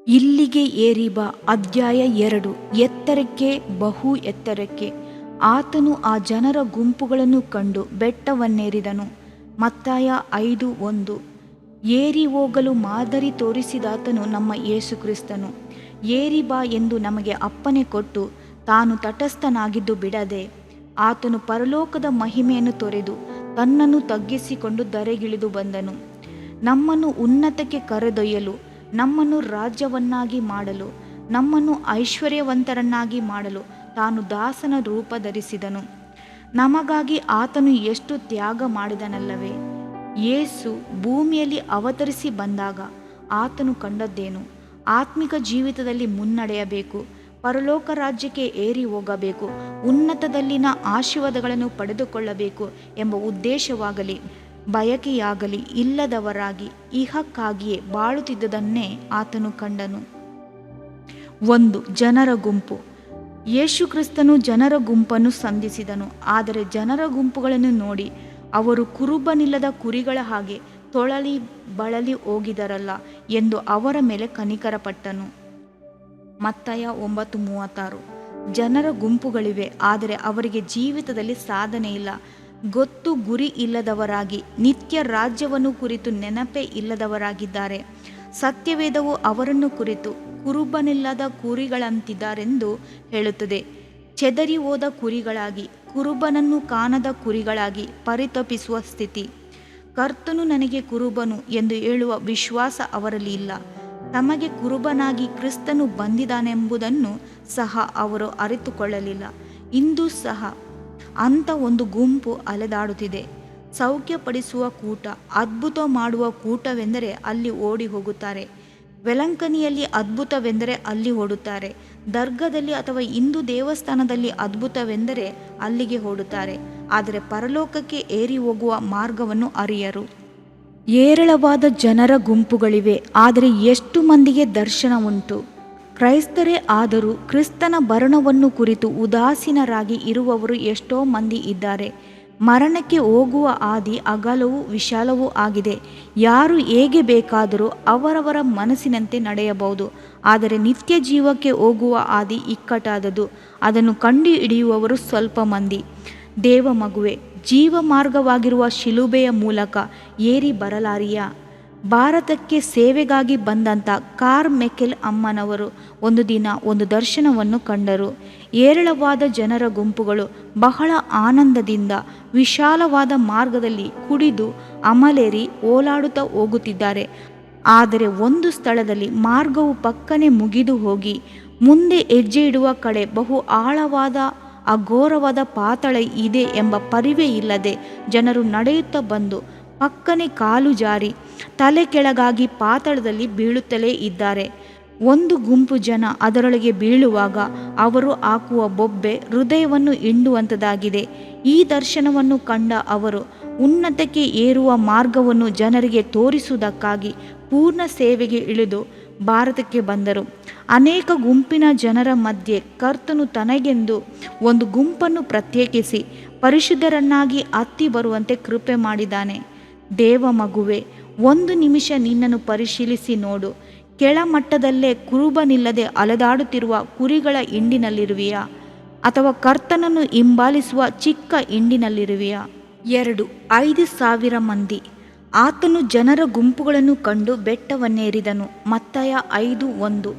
ಇಲ್ಲಿಗೆ ಏರಿ ಬಾ. ಅಧ್ಯಾಯ 2. ಎತ್ತರಕ್ಕೆ, ಬಹು ಎತ್ತರಕ್ಕೆ. ಆತನು ಆ ಜನರ ಗುಂಪುಗಳನ್ನು ಕಂಡು ಬೆಟ್ಟವನ್ನೇರಿದನು. ಮತ್ತಾಯ 5:1. ಏರಿ ಹೋಗಲು ಮಾದರಿ ತೋರಿಸಿದಾತನು ನಮ್ಮ ಯೇಸು ಕ್ರಿಸ್ತನು. ಏರಿ ಬಾ ಎಂದು ನಮಗೆ ಅಪ್ಪಣೆ ಕೊಟ್ಟು ತಾನು ತಟಸ್ಥನಾಗಿದ್ದು ಬಿಡದೆ, ಆತನು ಪರಲೋಕದ ಮಹಿಮೆಯನ್ನು ತೊರೆದು ತನ್ನನ್ನು ತಗ್ಗಿಸಿಕೊಂಡು ಧರೆಗಿಳಿದು ಬಂದನು. ನಮ್ಮನ್ನು ಉನ್ನತಕ್ಕೆ ಕರೆದೊಯ್ಯಲು, ನಮ್ಮನ್ನು ರಾಜ್ಯವನ್ನಾಗಿ ಮಾಡಲು, ನಮ್ಮನ್ನು ಐಶ್ವರ್ಯವಂತರನ್ನಾಗಿ ಮಾಡಲು ತಾನು ದಾಸನ ರೂಪ ಧರಿಸಿದನು. ನಮಗಾಗಿ ಆತನು ಎಷ್ಟು ತ್ಯಾಗ ಮಾಡಿದನಲ್ಲವೇ. ಯೇಸು ಭೂಮಿಯಲ್ಲಿ ಅವತರಿಸಿ ಬಂದಾಗ ಆತನು ಕಂಡದ್ದೇನು? ಆತ್ಮಿಕ ಜೀವಿತದಲ್ಲಿ ಮುನ್ನಡೆಯಬೇಕು, ಪರಲೋಕ ರಾಜ್ಯಕ್ಕೆ ಏರಿ ಹೋಗಬೇಕು, ಉನ್ನತದಲ್ಲಿನ ಆಶೀರ್ವಾದಗಳನ್ನು ಪಡೆದುಕೊಳ್ಳಬೇಕು ಎಂಬ ಉದ್ದೇಶವಾಗಲಿ ಬಯಕೆಯಾಗಲಿ ಇಲ್ಲದವರಾಗಿ ಇಹಕ್ಕಾಗಿಯೇ ಬಾಳುತ್ತಿದ್ದುದನ್ನೇ ಆತನು ಕಂಡನು. 1. ಜನರ ಗುಂಪು. ಯೇಸು ಕ್ರಿಸ್ತನು ಜನರ ಗುಂಪನ್ನು ಸಂಧಿಸಿದನು. ಆದರೆ ಜನರ ಗುಂಪುಗಳನ್ನು ನೋಡಿ ಅವರು ಕುರುಬನಿಲ್ಲದ ಕುರಿಗಳ ಹಾಗೆ ತೊಳಲಿ ಬಳಲಿ ಹೋಗಿದರಲ್ಲ ಎಂದು ಅವರ ಮೇಲೆ ಕನಿಕರಪಟ್ಟನು. ಮತ್ತಾಯ 9:36. ಜನರ ಗುಂಪುಗಳಿವೆ, ಆದರೆ ಅವರಿಗೆ ಜೀವಿತದಲ್ಲಿ ಸಾಧನೆ ಇಲ್ಲ. ಗೊತ್ತು ಗುರಿ ಇಲ್ಲದವರಾಗಿ, ನಿತ್ಯ ರಾಜ್ಯವನ್ನು ಕುರಿತು ನೆನಪೇ ಇಲ್ಲದವರಾಗಿದ್ದಾರೆ. ಸತ್ಯವೇದವು ಅವರನ್ನು ಕುರಿತು ಕುರುಬನಿಲ್ಲದ ಕುರಿಗಳಂತಿದ್ದಾರೆಂದು ಹೇಳುತ್ತದೆ. ಚೆದರಿ ಹೋದ ಕುರಿಗಳಾಗಿ, ಕುರುಬನನ್ನು ಕಾಣದ ಕುರಿಗಳಾಗಿ ಪರಿತಪಿಸುವ ಸ್ಥಿತಿ. ಕರ್ತನು ನನಗೆ ಕುರುಬನು ಎಂದು ಹೇಳುವ ವಿಶ್ವಾಸ ಅವರಲ್ಲಿ ಇಲ್ಲ. ತಮಗೆ ಕುರುಬನಾಗಿ ಕ್ರಿಸ್ತನು ಬಂದಿದ್ದಾನೆಂಬುದನ್ನು ಸಹ ಅವರು ಅರಿತುಕೊಳ್ಳಲಿಲ್ಲ. ಇಂದು ಸಹ ಅಂಥ ಒಂದು ಗುಂಪು ಅಲೆದಾಡುತ್ತಿದೆ. ಸೌಖ್ಯಪಡಿಸುವ ಕೂಟ, ಅದ್ಭುತ ಮಾಡುವ ಕೂಟವೆಂದರೆ ಅಲ್ಲಿ ಓಡಿ ಹೋಗುತ್ತಾರೆ. ವೆಲಂಕಣಿಯಲ್ಲಿ ಅದ್ಭುತವೆಂದರೆ ಅಲ್ಲಿ ಓಡುತ್ತಾರೆ. ದರ್ಗದಲ್ಲಿ ಅಥವಾ ಹಿಂದೂ ದೇವಸ್ಥಾನದಲ್ಲಿ ಅದ್ಭುತವೆಂದರೆ ಅಲ್ಲಿಗೆ ಓಡುತ್ತಾರೆ. ಆದರೆ ಪರಲೋಕಕ್ಕೆ ಏರಿ ಹೋಗುವ ಮಾರ್ಗವನ್ನು ಅರಿಯರು. ಹೇರಳವಾದ ಜನರ ಗುಂಪುಗಳಿವೆ, ಆದರೆ ಎಷ್ಟು ಮಂದಿಗೆ ದರ್ಶನ ಉಂಟು? ಕ್ರೈಸ್ತರೇ ಆದರೂ ಕ್ರಿಸ್ತನ ಬರಣವನ್ನು ಕುರಿತು ಉದಾಸೀನರಾಗಿ ಇರುವವರು ಎಷ್ಟೋ ಮಂದಿ ಇದ್ದಾರೆ. ಮರಣಕ್ಕೆ ಹೋಗುವ ಹಾದಿ ಅಗಲವೂ ವಿಶಾಲವೂ ಆಗಿದೆ. ಯಾರು ಹೇಗೆ ಬೇಕಾದರೂ ಅವರವರ ಮನಸ್ಸಿನಂತೆ ನಡೆಯಬಹುದು. ಆದರೆ ನಿತ್ಯ ಜೀವಕ್ಕೆ ಹೋಗುವ ಹಾದಿ ಇಕ್ಕಟ್ಟಾದದು. ಅದನ್ನು ಕಂಡುಹಿಡಿಯುವವರು ಸ್ವಲ್ಪ ಮಂದಿ. ದೇವ ಮಗುವೆ, ಜೀವ ಮಾರ್ಗವಾಗಿರುವ ಶಿಲುಬೆಯ ಮೂಲಕ ಏರಿ ಬರಲಾರಿಯಾ? ಭಾರತಕ್ಕೆ ಸೇವೆಗಾಗಿ ಬಂದಂಥ ಕಾರ್ಮೆಕೆಲ್ ಅಮ್ಮನವರು ಒಂದು ದಿನ ಒಂದು ದರ್ಶನವನ್ನು ಕಂಡರು. ಹೇರಳವಾದ ಜನರ ಗುಂಪುಗಳು ಬಹಳ ಆನಂದದಿಂದ ವಿಶಾಲವಾದ ಮಾರ್ಗದಲ್ಲಿ ಕುಡಿದು ಅಮಲೇರಿ ಓಲಾಡುತ್ತಾ ಹೋಗುತ್ತಿದ್ದಾರೆ. ಆದರೆ ಒಂದು ಸ್ಥಳದಲ್ಲಿ ಮಾರ್ಗವು ಪಕ್ಕನೆ ಮುಗಿದು ಹೋಗಿ ಮುಂದೆ ಹೆಜ್ಜೆ ಇಡುವ ಕಡೆ ಬಹು ಆಳವಾದ ಅಘೋರವಾದ ಪಾತಾಳ ಇದೆ ಎಂಬ ಪರಿವೇ ಇಲ್ಲದೆ ಜನರು ನಡೆಯುತ್ತಾ ಬಂದು ಪಕ್ಕನೆ ಕಾಲು ಜಾರಿ ತಲೆ ಕೆಳಗಾಗಿ ಪಾತಾಳದಲ್ಲಿ ಬೀಳುತ್ತಲೇ ಇದ್ದಾರೆ. ಒಂದು ಗುಂಪು ಜನ ಅದರೊಳಗೆ ಬೀಳುವಾಗ ಅವರು ಹಾಕುವ ಬೊಬ್ಬೆ ಹೃದಯವನ್ನು ಹಿಂಡುವಂಥದ್ದಾಗಿದೆ. ಈ ದರ್ಶನವನ್ನು ಕಂಡ ಅವರು ಉನ್ನತಕ್ಕೆ ಏರುವ ಮಾರ್ಗವನ್ನು ಜನರಿಗೆ ತೋರಿಸುವುದಕ್ಕಾಗಿ ಪೂರ್ಣ ಸೇವೆಗೆ ಇಳಿದು ಭಾರತಕ್ಕೆ ಬಂದರು. ಅನೇಕ ಗುಂಪಿನ ಜನರ ಮಧ್ಯೆ ಕರ್ತನು ತನಗೆಂದು ಒಂದು ಗುಂಪನ್ನು ಪ್ರತ್ಯೇಕಿಸಿ ಪರಿಶುದ್ಧರನ್ನಾಗಿ ಹತ್ತಿ ಬರುವಂತೆ ಕೃಪೆ ಮಾಡಿದ್ದಾನೆ. ದೇವ ಮಗುವೆ, ಒಂದು ನಿಮಿಷ ನಿನ್ನನ್ನು ಪರಿಶೀಲಿಸಿ ನೋಡು. ಕೆಳಮಟ್ಟದಲ್ಲೇ ಕುರುಬನಿಲ್ಲದೆ ಅಲೆದಾಡುತ್ತಿರುವ ಕುರಿಗಳ ಹಿಂಡಿನಲ್ಲಿರುವೆಯಾ, ಅಥವಾ ಕರ್ತನನ್ನು ಹಿಂಬಾಲಿಸುವ ಚಿಕ್ಕ ಹಿಂಡಿನಲ್ಲಿರುವೆಯಾ? 2. 5,000 ಮಂದಿ. ಆತನು ಜನರ ಗುಂಪುಗಳನ್ನು ಕಂಡು ಬೆಟ್ಟವನ್ನೇರಿದನು. ಮತ್ತಾಯ 5:1.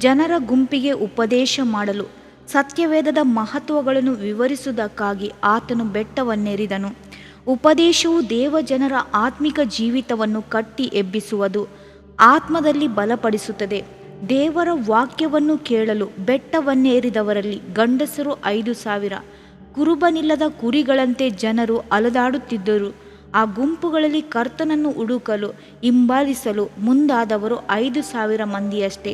ಜನರ ಗುಂಪಿಗೆ ಉಪದೇಶ ಮಾಡಲು, ಸತ್ಯವೇದದ ಮಹತ್ವಗಳನ್ನು ವಿವರಿಸುವುದಕ್ಕಾಗಿ ಆತನು ಬೆಟ್ಟವನ್ನೇರಿದನು. ಉಪದೇಶವು ದೇವಜನರ ಆತ್ಮಿಕ ಜೀವಿತವನ್ನು ಕಟ್ಟಿ ಎಬ್ಬಿಸುವುದು, ಆತ್ಮದಲ್ಲಿ ಬಲಪಡಿಸುತ್ತದೆ. ದೇವರ ವಾಕ್ಯವನ್ನು ಕೇಳಲು ಬೆಟ್ಟವನ್ನೇರಿದವರಲ್ಲಿ ಗಂಡಸರು 5,000. ಕುರುಬನಿಲ್ಲದ ಕುರಿಗಳಂತೆ ಜನರು ಅಲೆದಾಡುತ್ತಿದ್ದರು. ಆ ಗುಂಪುಗಳಲ್ಲಿ ಕರ್ತನನ್ನು ಹುಡುಕಲು ಹಿಂಬಾಲಿಸಲು ಮುಂದಾದವರು 5,000 ಮಂದಿಯಷ್ಟೇ.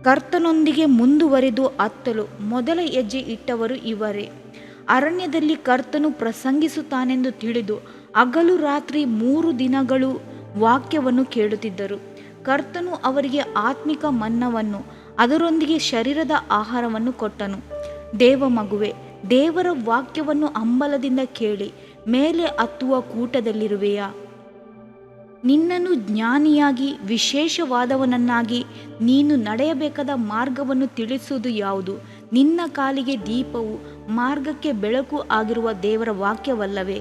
ಕರ್ತನೊಂದಿಗೆ ಮುಂದುವರಿದು ಹತ್ತಲು ಮೊದಲ ಹೆಜ್ಜೆ ಇಟ್ಟವರು ಇವರೇ. ಅರಣ್ಯದಲ್ಲಿ ಕರ್ತನು ಪ್ರಸಂಗಿಸುತ್ತಾನೆಂದು ತಿಳಿದು ಹಗಲು ರಾತ್ರಿ 3 ದಿನಗಳು ವಾಕ್ಯವನ್ನು ಕೇಳುತ್ತಿದ್ದರು. ಕರ್ತನು ಅವರಿಗೆ ಆತ್ಮಿಕ ಮನ್ನವನ್ನು ಅದರೊಂದಿಗೆ ಶರೀರದ ಆಹಾರವನ್ನು ಕೊಟ್ಟನು. ದೇವ ಮಗುವೆ, ದೇವರ ವಾಕ್ಯವನ್ನು ಹಂಬಲದಿಂದ ಕೇಳಿ ಮೇಲೆ ಹತ್ತುವ ಕೂಟದಲ್ಲಿರುವೆಯಾ? ನಿನ್ನನ್ನು ಜ್ಞಾನಿಯಾಗಿ ವಿಶೇಷವಾದವನನ್ನಾಗಿ ನೀನು ನಡೆಯಬೇಕಾದ ಮಾರ್ಗವನ್ನು ತಿಳಿಸುವುದು ಯಾವುದು? ನಿನ್ನ ಕಾಲಿಗೆ ದೀಪವು ಮಾರ್ಗಕ್ಕೆ ಬೆಳಕು ಆಗಿರುವ ದೇವರ ವಾಕ್ಯವಲ್ಲವೇ?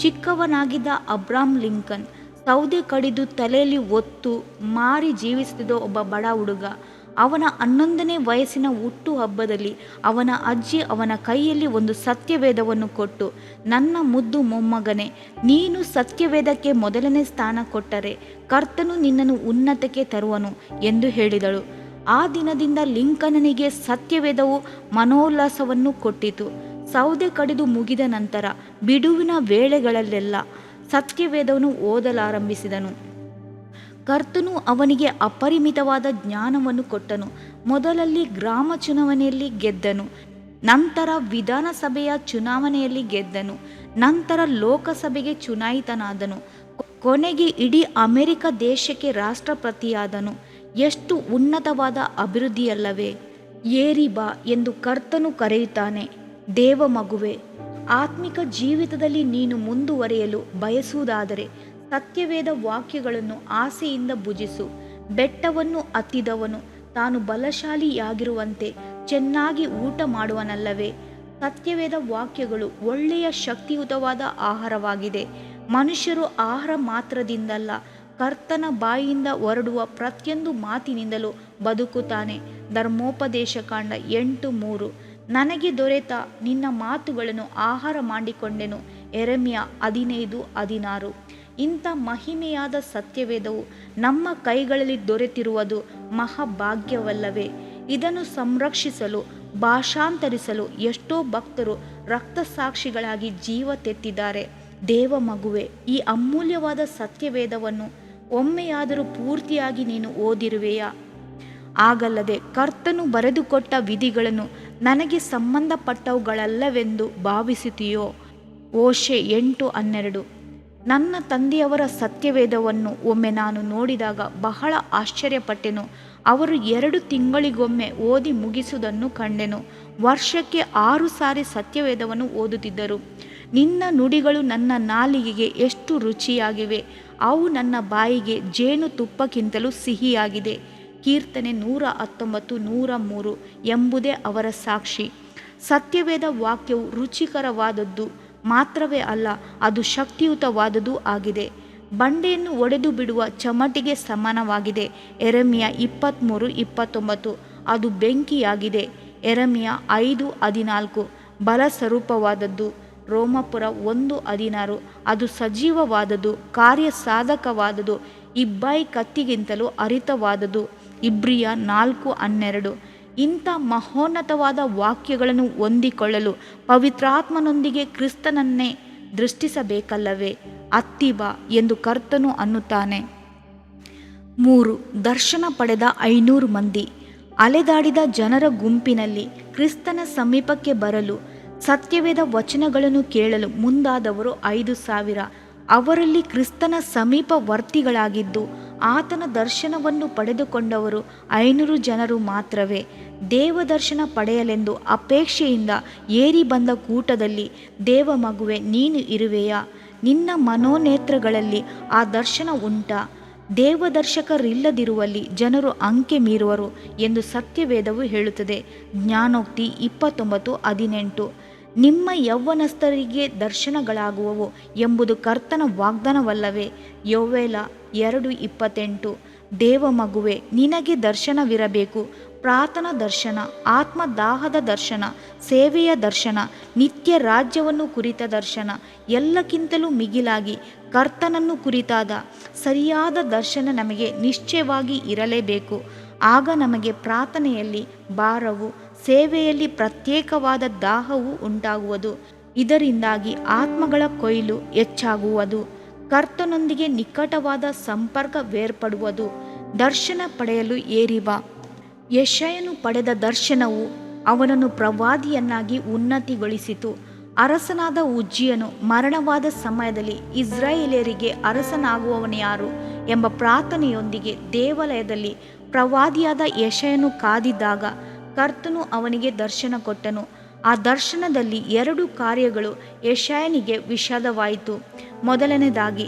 ಚಿಕ್ಕವನಾಗಿದ್ದ ಅಬ್ರಾಮ್ ಲಿಂಕನ್ ಸೌದೆ ಕಡಿದು ತಲೆಯಲ್ಲಿ ಒತ್ತು ಮಾರಿ ಜೀವಿಸುತ್ತಿದ್ದ ಒಬ್ಬ ಬಡ ಹುಡುಗ. ಅವನ 11ನೇ ವಯಸ್ಸಿನ ಹುಟ್ಟು ಹಬ್ಬದಲ್ಲಿ ಅವನ ಅಜ್ಜಿ ಅವನ ಕೈಯಲ್ಲಿ ಒಂದು ಸತ್ಯವೇದವನ್ನು ಕೊಟ್ಟು, ನನ್ನ ಮುದ್ದು ಮೊಮ್ಮಗನೇ, ನೀನು ಸತ್ಯವೇದಕ್ಕೆ ಮೊದಲನೇ ಸ್ಥಾನ ಕೊಟ್ಟರೆ ಕರ್ತನು ನಿನ್ನನ್ನು ಉನ್ನತಕ್ಕೆ ತರುವನು ಎಂದು ಹೇಳಿದಳು. ಆ ದಿನದಿಂದ ಲಿಂಕನನಿಗೆ ಸತ್ಯವೇದವು ಮನೋಲ್ಲಾಸವನ್ನು ಕೊಟ್ಟಿತು. ಸೌದೆ ಕಡಿದು ಮುಗಿದ ನಂತರ ಬಿಡುವಿನ ವೇಳೆಗಳಲ್ಲೆಲ್ಲ ಸತ್ಯವೇದವನ್ನು ಓದಲಾರಂಭಿಸಿದನು. ಕರ್ತನು ಅವನಿಗೆ ಅಪರಿಮಿತವಾದ ಜ್ಞಾನವನ್ನು ಕೊಟ್ಟನು. ಮೊದಲಲ್ಲಿ ಗ್ರಾಮ ಚುನಾವಣೆಯಲ್ಲಿ ಗೆದ್ದನು, ನಂತರ ವಿಧಾನಸಭೆಯ ಚುನಾವಣೆಯಲ್ಲಿ ಗೆದ್ದನು, ನಂತರ ಲೋಕಸಭೆಗೆ ಚುನಾಯಿತನಾದನು, ಕೊನೆಗೆ ಇಡೀ ಅಮೆರಿಕ ದೇಶಕ್ಕೆ ರಾಷ್ಟ್ರಪತಿಯಾದನು. ಎಷ್ಟು ಉನ್ನತವಾದ ಅಭಿವೃದ್ಧಿಯಲ್ಲವೇ? ಏರಿಬಾ ಎಂದು ಕರ್ತನು ಕರೆಯುತ್ತಾನೆ. ದೇವ ಮಗುವೆ, ಆತ್ಮಿಕ ಜೀವಿತದಲ್ಲಿ ನೀನು ಮುಂದುವರಿಯಲು ಬಯಸುವುದಾದರೆ ಸತ್ಯವೇದ ವಾಕ್ಯಗಳನ್ನು ಆಸೆಯಿಂದ ಭುಜಿಸು. ಬೆಟ್ಟವನ್ನು ಹತ್ತಿದವನು ತಾನು ಬಲಶಾಲಿಯಾಗಿರುವಂತೆ ಚೆನ್ನಾಗಿ ಊಟ ಮಾಡುವನಲ್ಲವೇ? ಸತ್ಯವೇದ ವಾಕ್ಯಗಳು ಒಳ್ಳೆಯ ಶಕ್ತಿಯುತವಾದ ಆಹಾರವಾಗಿದೆ. ಮನುಷ್ಯರು ಆಹಾರ ಮಾತ್ರದಿಂದಲ್ಲ, ಕರ್ತನ ಬಾಯಿಯಿಂದ ಹೊರಡುವ ಪ್ರತಿಯೊಂದು ಮಾತಿನಿಂದಲೂ ಬದುಕುತ್ತಾನೆ. ಧರ್ಮೋಪದೇಶಕಾಂಡ 8:3. ನನಗೆ ದೊರೆತ ನಿನ್ನ ಮಾತುಗಳನ್ನು ಆಹಾರ ಮಾಡಿಕೊಂಡೆನು. ಯೆರೆಮೀಯ 15:16. ಇಂಥ ಮಹಿಮೆಯಾದ ಸತ್ಯವೇದವು ನಮ್ಮ ಕೈಗಳಲ್ಲಿ ದೊರೆತಿರುವುದು ಮಹಾಭಾಗ್ಯವಲ್ಲವೇ? ಇದನ್ನು ಸಂರಕ್ಷಿಸಲು ಭಾಷಾಂತರಿಸಲು ಎಷ್ಟೋ ಭಕ್ತರು ರಕ್ತಸಾಕ್ಷಿಗಳಾಗಿ ಜೀವ ತೆತ್ತಿದ್ದಾರೆ. ದೇವ ಮಗುವೆ, ಈ ಅಮೂಲ್ಯವಾದ ಸತ್ಯವೇದವನ್ನು ಒಮ್ಮೆಯಾದರೂ ಪೂರ್ತಿಯಾಗಿ ನೀನು ಓದಿರುವೆಯಾ? ಆಗಲ್ಲದೆ ಕರ್ತನು ಬರೆದುಕೊಟ್ಟ ವಿಧಿಗಳನ್ನು ನನಗೆ ಸಂಬಂಧಪಟ್ಟವುಗಳಲ್ಲವೆಂದು ಭಾವಿಸುತ್ತೀಯೋ? ಓಶೆ 8:12. ನನ್ನ ತಂದೆಯವರ ಸತ್ಯವೇದವನ್ನು ಒಮ್ಮೆ ನಾನು ನೋಡಿದಾಗ ಬಹಳ ಆಶ್ಚರ್ಯಪಟ್ಟೆನು. ಅವರು 2 ತಿಂಗಳಿಗೊಮ್ಮೆ ಓದಿ ಮುಗಿಸುವುದನ್ನು ಕಂಡೆನು. ವರ್ಷಕ್ಕೆ 6 ಸಾರಿ ಸತ್ಯವೇದವನ್ನು ಓದುತ್ತಿದ್ದರು. ನಿನ್ನ ನುಡಿಗಳು ನನ್ನ ನಾಲಿಗೆಗೆ ಎಷ್ಟು ರುಚಿಯಾಗಿವೆ, ಅವು ನನ್ನ ಬಾಯಿಗೆ ಜೇನು ತುಪ್ಪಕ್ಕಿಂತಲೂ ಸಿಹಿಯಾಗಿದೆ. ಕೀರ್ತನೆ 119:103 ಎಂಬುದೇ ಅವರ ಸಾಕ್ಷಿ. ಸತ್ಯವೇದ ವಾಕ್ಯವು ರುಚಿಕರವಾದದ್ದು ಮಾತ್ರವೇ ಅಲ್ಲ, ಅದು ಶಕ್ತಿಯುತವಾದುದೂ ಆಗಿದೆ. ಬಂಡೆಯನ್ನು ಒಡೆದು ಬಿಡುವ ಚಮಟಿಗೆ ಸಮಾನವಾಗಿದೆ. ಯೆರೆಮೀಯ 23:29. ಅದು ಬೆಂಕಿಯಾಗಿದೆ. ಯೆರೆಮೀಯ 5:14. ಬಲ ಸ್ವರೂಪವಾದದ್ದು. ರೋಮಾಪುರ 1:16. ಅದು ಸಜೀವವಾದದ್ದು, ಕಾರ್ಯಸಾಧಕವಾದದ್ದು, ಇಬ್ಬಾಯಿ ಕತ್ತಿಗಿಂತಲೂ ಹರಿತವಾದದ್ದು. ಇಬ್ರಿಯ 4:12. ಇಂಥ ಮಹೋನ್ನತವಾದ ವಾಕ್ಯಗಳನ್ನು ಹೊಂದಿಕೊಳ್ಳಲು ಪವಿತ್ರಾತ್ಮನೊಂದಿಗೆ ಕ್ರಿಸ್ತನನ್ನೇ ದೃಷ್ಟಿಸಬೇಕಲ್ಲವೇ? ಅತ್ತಿಬಾ ಎಂದು ಕರ್ತನು ಅನ್ನುತ್ತಾನೆ. 3. ದರ್ಶನ ಪಡೆದ 500 ಮಂದಿ. ಅಲೆದಾಡಿದ ಜನರ ಗುಂಪಿನಲ್ಲಿ ಕ್ರಿಸ್ತನ ಸಮೀಪಕ್ಕೆ ಬರಲು, ಸತ್ಯವೇದ ವಚನಗಳನ್ನು ಕೇಳಲು ಮುಂದಾದವರು 5,000. ಅವರಲ್ಲಿ ಕ್ರಿಸ್ತನ ಸಮೀಪವರ್ತಿಗಳಾಗಿದ್ದು ಆತನ ದರ್ಶನವನ್ನು ಪಡೆದುಕೊಂಡವರು 500 ಜನರು ಮಾತ್ರವೇ. ದೇವದರ್ಶನ ಪಡೆಯಲೆಂದು ಅಪೇಕ್ಷೆಯಿಂದ ಏರಿ ಬಂದ ಕೂಟದಲ್ಲಿ ದೇವ ಮಗುವೆ ನೀನು ಇರುವೆಯಾ? ನಿನ್ನ ಮನೋನೇತ್ರಗಳಲ್ಲಿ ಆ ದರ್ಶನ ಉಂಟಾ? ದೇವದರ್ಶಕರಿಲ್ಲದಿರುವಲ್ಲಿ ಜನರು ಅಂಕೆ ಮೀರುವರು ಎಂದು ಸತ್ಯವೇದವು ಹೇಳುತ್ತದೆ. ಜ್ಞಾನೋಕ್ತಿ 29:18. ನಿಮ್ಮ ಯೌವನಸ್ಥರಿಗೆ ದರ್ಶನಗಳಾಗುವವು ಎಂಬುದು ಕರ್ತನ ವಾಗ್ದಾನವಲ್ಲವೇ? ಯೋವೇಲ 2:28. ದೇವ ಮಗುವೆ, ನಿನಗೆ ದರ್ಶನವಿರಬೇಕು. ಪ್ರಾರ್ಥನಾ ದರ್ಶನ, ಆತ್ಮದಾಹದ ದರ್ಶನ, ಸೇವೆಯ ದರ್ಶನ, ನಿತ್ಯ ರಾಜ್ಯವನ್ನು ಕುರಿತ ದರ್ಶನ, ಎಲ್ಲಕ್ಕಿಂತಲೂ ಮಿಗಿಲಾಗಿ ಕರ್ತನನ್ನು ಕುರಿತಾದ ಸರಿಯಾದ ದರ್ಶನ ನಮಗೆ ನಿಶ್ಚಯವಾಗಿ ಇರಲೇಬೇಕು. ಆಗ ನಮಗೆ ಪ್ರಾರ್ಥನೆಯಲ್ಲಿ ಭಾರವು, ಸೇವೆಯಲ್ಲಿ ಪ್ರತ್ಯೇಕವಾದ ದಾಹವು ಉಂಟಾಗುವುದು. ಇದರಿಂದಾಗಿ ಆತ್ಮಗಳ ಕೊಯ್ಲು ಹೆಚ್ಚಾಗುವುದು, ಕರ್ತನೊಂದಿಗೆ ನಿಕಟವಾದ ಸಂಪರ್ಕವೇರ್ಪಡುವುದು. ದರ್ಶನ ಪಡೆಯಲು ಏರಿಬಾ. ಯೆಶಾಯನು ಪಡೆದ ದರ್ಶನವು ಅವನನ್ನು ಪ್ರವಾದಿಯನ್ನಾಗಿ ಉನ್ನತಿಗೊಳಿಸಿತು. ಅರಸನಾದ ಉಜ್ಜಿಯನು ಮರಣವಾದ ಸಮಯದಲ್ಲಿ ಇಸ್ರಾಯೇಲ್ಯರಿಗೆ ಅರಸನಾಗುವವನ್ಯಾರು ಎಂಬ ಪ್ರಾರ್ಥನೆಯೊಂದಿಗೆ ದೇವಾಲಯದಲ್ಲಿ ಪ್ರವಾದಿಯಾದ ಯೆಶಾಯನು ಕಾದಿದ್ದಾಗ ಕರ್ತನು ಅವನಿಗೆ ದರ್ಶನ ಕೊಟ್ಟನು. ಆ ದರ್ಶನದಲ್ಲಿ 2 ಕಾರ್ಯಗಳು ಯೆಶಾಯನಿಗೆ ವಿಷಾದವಾಯಿತು. ಮೊದಲನೇದಾಗಿ,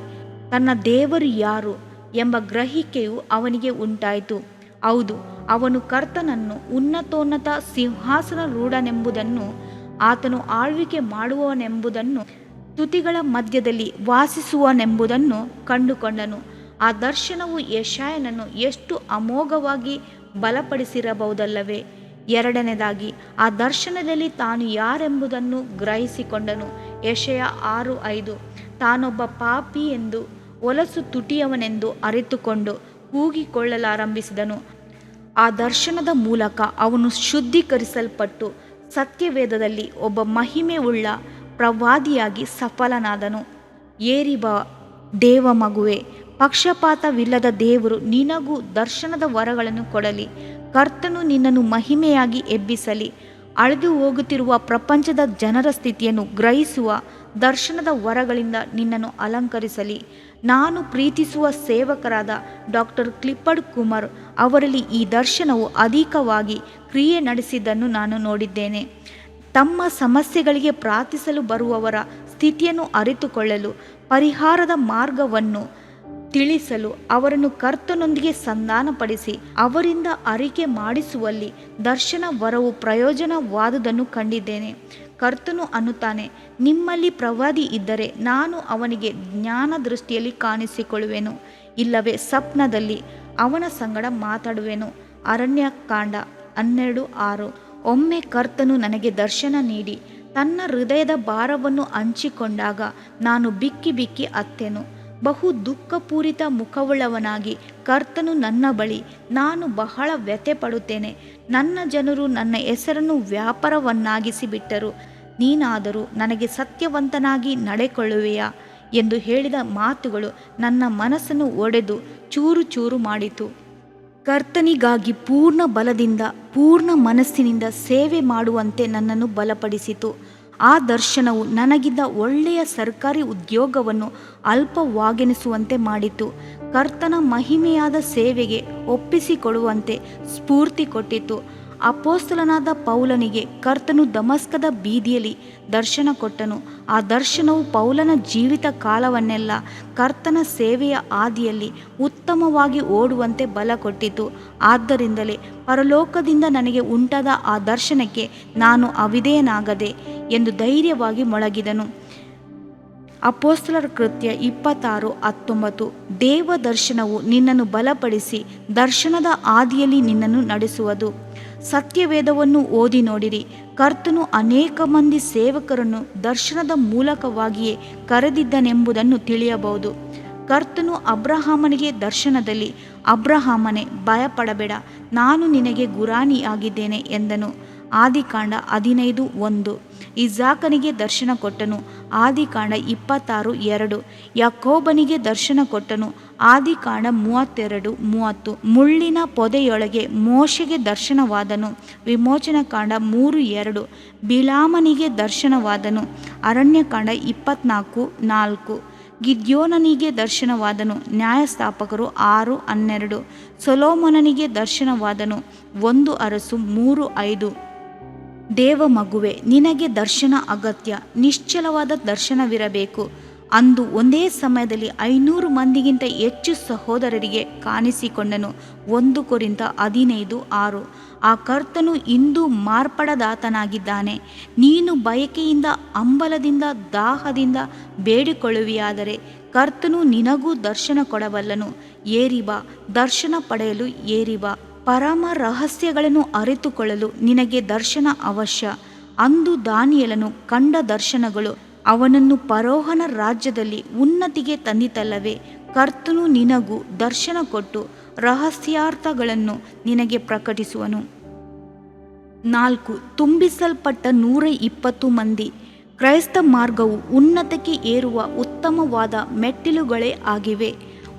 ತನ್ನ ದೇವರು ಯಾರು ಎಂಬ ಗ್ರಹಿಕೆಯು ಅವನಿಗೆ ಉಂಟಾಯಿತು. ಹೌದು, ಅವನು ಕರ್ತನನ್ನು ಉನ್ನತೋನ್ನತ ಸಿಂಹಾಸನರೂಢನೆಂಬುದನ್ನು, ಆತನು ಆಳ್ವಿಕೆ ಮಾಡುವವನೆಂಬುದನ್ನು, ತುತಿಗಳ ಮಧ್ಯದಲ್ಲಿ ವಾಸಿಸುವನೆಂಬುದನ್ನು ಕಂಡುಕೊಂಡನು. ಆ ದರ್ಶನವು ಯೆಶಾಯನನ್ನು ಎಷ್ಟು ಅಮೋಘವಾಗಿ ಬಲಪಡಿಸಿರಬಹುದಲ್ಲವೇ. ಎರಡನೇದಾಗಿ ಆ ದರ್ಶನದಲ್ಲಿ ತಾನು ಯಾರೆಂಬುದನ್ನು ಗ್ರಹಿಸಿಕೊಂಡನು. ಯೆಶಾಯ 6:5 ತಾನೊಬ್ಬ ಪಾಪಿ ಎಂದು, ಹೊಲಸು ತುಟಿಯವನೆಂದು ಅರಿತುಕೊಂಡು ಕೂಗಿಕೊಳ್ಳಲಾರಂಭಿಸಿದನು. ಆ ದರ್ಶನದ ಮೂಲಕ ಅವನು ಶುದ್ಧೀಕರಿಸಲ್ಪಟ್ಟು ಸತ್ಯವೇದದಲ್ಲಿ ಒಬ್ಬ ಮಹಿಮೆಯುಳ್ಳ ಪ್ರವಾದಿಯಾಗಿ ಸಫಲನಾದನು. ಏರಿಬಾ ದೇವ ಮಗುವೆ, ಪಕ್ಷಪಾತವಿಲ್ಲದ ದೇವರು ನಿನಗೂ ದರ್ಶನದ ವರಗಳನ್ನು ಕೊಡಲಿ. ಕರ್ತನು ನಿನ್ನನ್ನು ಮಹಿಮೆಯಾಗಿ ಎಬ್ಬಿಸಲಿ. ಅಳೆದು ಹೋಗುತ್ತಿರುವ ಪ್ರಪಂಚದ ಜನರ ಸ್ಥಿತಿಯನ್ನು ಗ್ರಹಿಸುವ ದರ್ಶನದ ವರಗಳಿಂದ ನಿನ್ನನ್ನು ಅಲಂಕರಿಸಲಿ. ನಾನು ಪ್ರೀತಿಸುವ ಸೇವಕರಾದ ಡಾಕ್ಟರ್ ಕ್ಲಿಫರ್ಡ್ ಕುಮರ್ ಅವರಲ್ಲಿ ಈ ದರ್ಶನವು ಅಧಿಕವಾಗಿ ಕ್ರಿಯೆ ನಡೆಸಿದ್ದನ್ನು ನಾನು ನೋಡಿದ್ದೇನೆ. ತಮ್ಮ ಸಮಸ್ಯೆಗಳಿಗೆ ಪ್ರಾರ್ಥಿಸಲು ಬರುವವರ ಸ್ಥಿತಿಯನ್ನು ಅರಿತುಕೊಳ್ಳಲು, ಪರಿಹಾರದ ಮಾರ್ಗವನ್ನು ತಿಳಿಸಲು ಅವರನ್ನು ಕರ್ತನೊಂದಿಗೆ ಸಂಧಾನಪಡಿಸಿ ಅವರಿಂದ ಅರಿಕೆ ಮಾಡಿಸುವಲ್ಲಿ ದರ್ಶನ ವರವು ಪ್ರಯೋಜನವಾದುದನ್ನು ಕಂಡಿದ್ದೇನೆ. ಕರ್ತನು ಅನ್ನುತ್ತಾನೆ, ನಿಮ್ಮಲ್ಲಿ ಪ್ರವಾದಿ ಇದ್ದರೆ ನಾನು ಅವನಿಗೆ ಜ್ಞಾನ ದೃಷ್ಟಿಯಲ್ಲಿ ಕಾಣಿಸಿಕೊಳ್ಳುವೆನು, ಇಲ್ಲವೇ ಸ್ವಪ್ನದಲ್ಲಿ ಅವನ ಸಂಗಡ ಮಾತಾಡುವೆನು. ಅರಣ್ಯಕಾಂಡ 12:6 ಒಮ್ಮೆ ಕರ್ತನು ನನಗೆ ದರ್ಶನ ನೀಡಿ ತನ್ನ ಹೃದಯದ ಭಾರವನ್ನು ಹಂಚಿಕೊಂಡಾಗ ನಾನು ಬಿಕ್ಕಿ ಬಿಕ್ಕಿ ಅತ್ತೆನು. ಬಹು ದುಃಖಪೂರಿತ ಮುಖವುಳ್ಳವನಾಗಿ ಕರ್ತನು ನನ್ನ ಬಳಿ, ನಾನು ಬಹಳ ವ್ಯಥೆ ಪಡುತ್ತೇನೆ. ನನ್ನ ಜನರು ನನ್ನ ಹೆಸರನ್ನು ವ್ಯಾಪಾರವನ್ನಾಗಿಸಿ ಬಿಟ್ಟರು. ನೀನಾದರೂ ನನಗೆ ಸತ್ಯವಂತನಾಗಿ ನಡೆಕೊಳ್ಳುವೆಯಾ ಎಂದು ಹೇಳಿದ ಮಾತುಗಳು ನನ್ನ ಮನಸ್ಸನ್ನು ಒಡೆದು ಚೂರು ಚೂರು ಮಾಡಿತು. ಕರ್ತನಿಗಾಗಿ ಪೂರ್ಣ ಬಲದಿಂದ, ಪೂರ್ಣ ಮನಸ್ಸಿನಿಂದ ಸೇವೆ ಮಾಡುವಂತೆ ನನ್ನನ್ನು ಬಲಪಡಿಸಿತು. ಆ ದರ್ಶನವು ನನಗಿದ್ದ ಒಳ್ಳೆಯ ಸರ್ಕಾರಿ ಉದ್ಯೋಗವನ್ನು ಅಲ್ಪವಾಗೆನಿಸುವಂತೆ ಮಾಡಿತು. ಕರ್ತನ ಮಹಿಮೆಯಾದ ಸೇವೆಗೆ ಒಪ್ಪಿಸಿಕೊಡುವಂತೆ ಸ್ಫೂರ್ತಿ ಕೊಟ್ಟಿತು. ಅಪೊಸ್ತಲನಾದ ಪೌಲನಿಗೆ ಕರ್ತನು ದಮಸ್ಕದ ಬೀದಿಯಲ್ಲಿ ದರ್ಶನ ಕೊಟ್ಟನು. ಆ ದರ್ಶನವು ಪೌಲನ ಜೀವಿತ ಕಾಲವನ್ನೆಲ್ಲ ಕರ್ತನ ಸೇವೆಯ ಹಾದಿಯಲ್ಲಿ ಉತ್ತಮವಾಗಿ ಓಡುವಂತೆ ಬಲ ಕೊಟ್ಟಿತು. ಆದ್ದರಿಂದಲೇ ಪರಲೋಕದಿಂದ ನನಗೆ ಉಂಟಾದ ಆ ದರ್ಶನಕ್ಕೆ ನಾನು ಅವಿಧೇಯನಾಗದೆ ಎಂದು ಧೈರ್ಯವಾಗಿ ಮೊಳಗಿದನು. ಅಪೊಸ್ತಲರ ಕೃತ್ಯ 26:19 ದೇವ ದರ್ಶನವು ನಿನ್ನನ್ನು ಬಲಪಡಿಸಿ ದರ್ಶನದ ಹಾದಿಯಲ್ಲಿ ನಿನ್ನನ್ನು ನಡೆಸುವುದು. ಸತ್ಯವೇದವನ್ನು ಓದಿ ನೋಡಿರಿ. ಕರ್ತನು ಅನೇಕ ಮಂದಿ ಸೇವಕರನ್ನು ದರ್ಶನದ ಮೂಲಕವಾಗಿಯೇ ಕರೆದಿದ್ದನೆಂಬುದನ್ನು ತಿಳಿಯಬಹುದು. ಕರ್ತನು ಅಬ್ರಹಾಮನಿಗೆ ದರ್ಶನದಲ್ಲಿ, ಅಬ್ರಹಾಮನೇ, ಭಯಪಡಬೇಡ, ನಾನು ನಿನಗೆ ಗುರಾಣಿಯಾಗಿದ್ದೇನೆ ಎಂದನು. ಆದಿಕಾಂಡ 15:1 ಇಸಾಕನಿಗೆ ದರ್ಶನ ಕೊಟ್ಟನು. ಆದಿಕಾಂಡ 26:2 ಯಾಕೋಬನಿಗೆ ದರ್ಶನ ಕೊಟ್ಟನು. ಆದಿಕಾಂಡ 32:30 ಮುಳ್ಳಿನ ಪೊದೆಯೊಳಗೆ ಮೋಶೆಗೆ ದರ್ಶನವಾದನು. ವಿಮೋಚನಕಾಂಡ 3:2 ಬಿಳಾಮನಿಗೆ ದರ್ಶನವಾದನು. ಅರಣ್ಯಕಾಂಡ 24:4 ಗಿದ್ಯೋನನಿಗೆ ದರ್ಶನವಾದನು. ನ್ಯಾಯಸ್ಥಾಪಕರು 6:12 ಸೊಲೊಮೋನನಿಗೆ ದರ್ಶನವಾದನು. 1 ಅರಸು 3:5 ದೇವ ಮಗುವೆ, ನಿನಗೆ ದರ್ಶನ ಅಗತ್ಯ. ನಿಶ್ಚಲವಾದ ದರ್ಶನವಿರಬೇಕು. ಅಂದು ಒಂದೇ ಸಮಯದಲ್ಲಿ 500 ಮಂದಿಗಿಂತ ಹೆಚ್ಚು ಸಹೋದರರಿಗೆ ಕಾಣಿಸಿಕೊಂಡನು. 1 ಕೊರಿಂಥ 15:6 ಆ ಕರ್ತನು ಇಂದು ಮಾರ್ಪಡದಾತನಾಗಿದ್ದಾನೆ. ನೀನು ಬಯಕೆಯಿಂದ, ಹಂಬಲದಿಂದ, ದಾಹದಿಂದ ಬೇಡಿಕೊಳ್ಳುವಿಯಾದರೆ ಕರ್ತನು ನಿನಗೂ ದರ್ಶನ ಕೊಡಬಲ್ಲನು. ಏರಿಬಾ, ದರ್ಶನ ಪಡೆಯಲು ಏರಿಬಾ. ಪರಮ ರಹಸ್ಯಗಳನ್ನು ಅರಿತುಕೊಳ್ಳಲು ನಿನಗೆ ದರ್ಶನ ಅವಶ್ಯ. ಅಂದು ದಾನಿಯೇಲನು ಕಂಡ ದರ್ಶನಗಳು ಅವನನ್ನು ಫರೋಹನ ರಾಜ್ಯದಲ್ಲಿ ಉನ್ನತಿಗೆ ತಂದಿತಲ್ಲವೇ. ಕರ್ತನು ನಿನಗೂ ದರ್ಶನ ಕೊಟ್ಟು ರಹಸ್ಯಾರ್ಥಗಳನ್ನು ನಿನಗೆ ಪ್ರಕಟಿಸುವನು. 4 ತುಂಬಿಸಲ್ಪಟ್ಟ 120 ಮಂದಿ. ಕ್ರೈಸ್ತ ಮಾರ್ಗವು ಉನ್ನತಕ್ಕೆ ಏರುವ ಉತ್ತಮವಾದ ಮೆಟ್ಟಿಲುಗಳೇ ಆಗಿವೆ.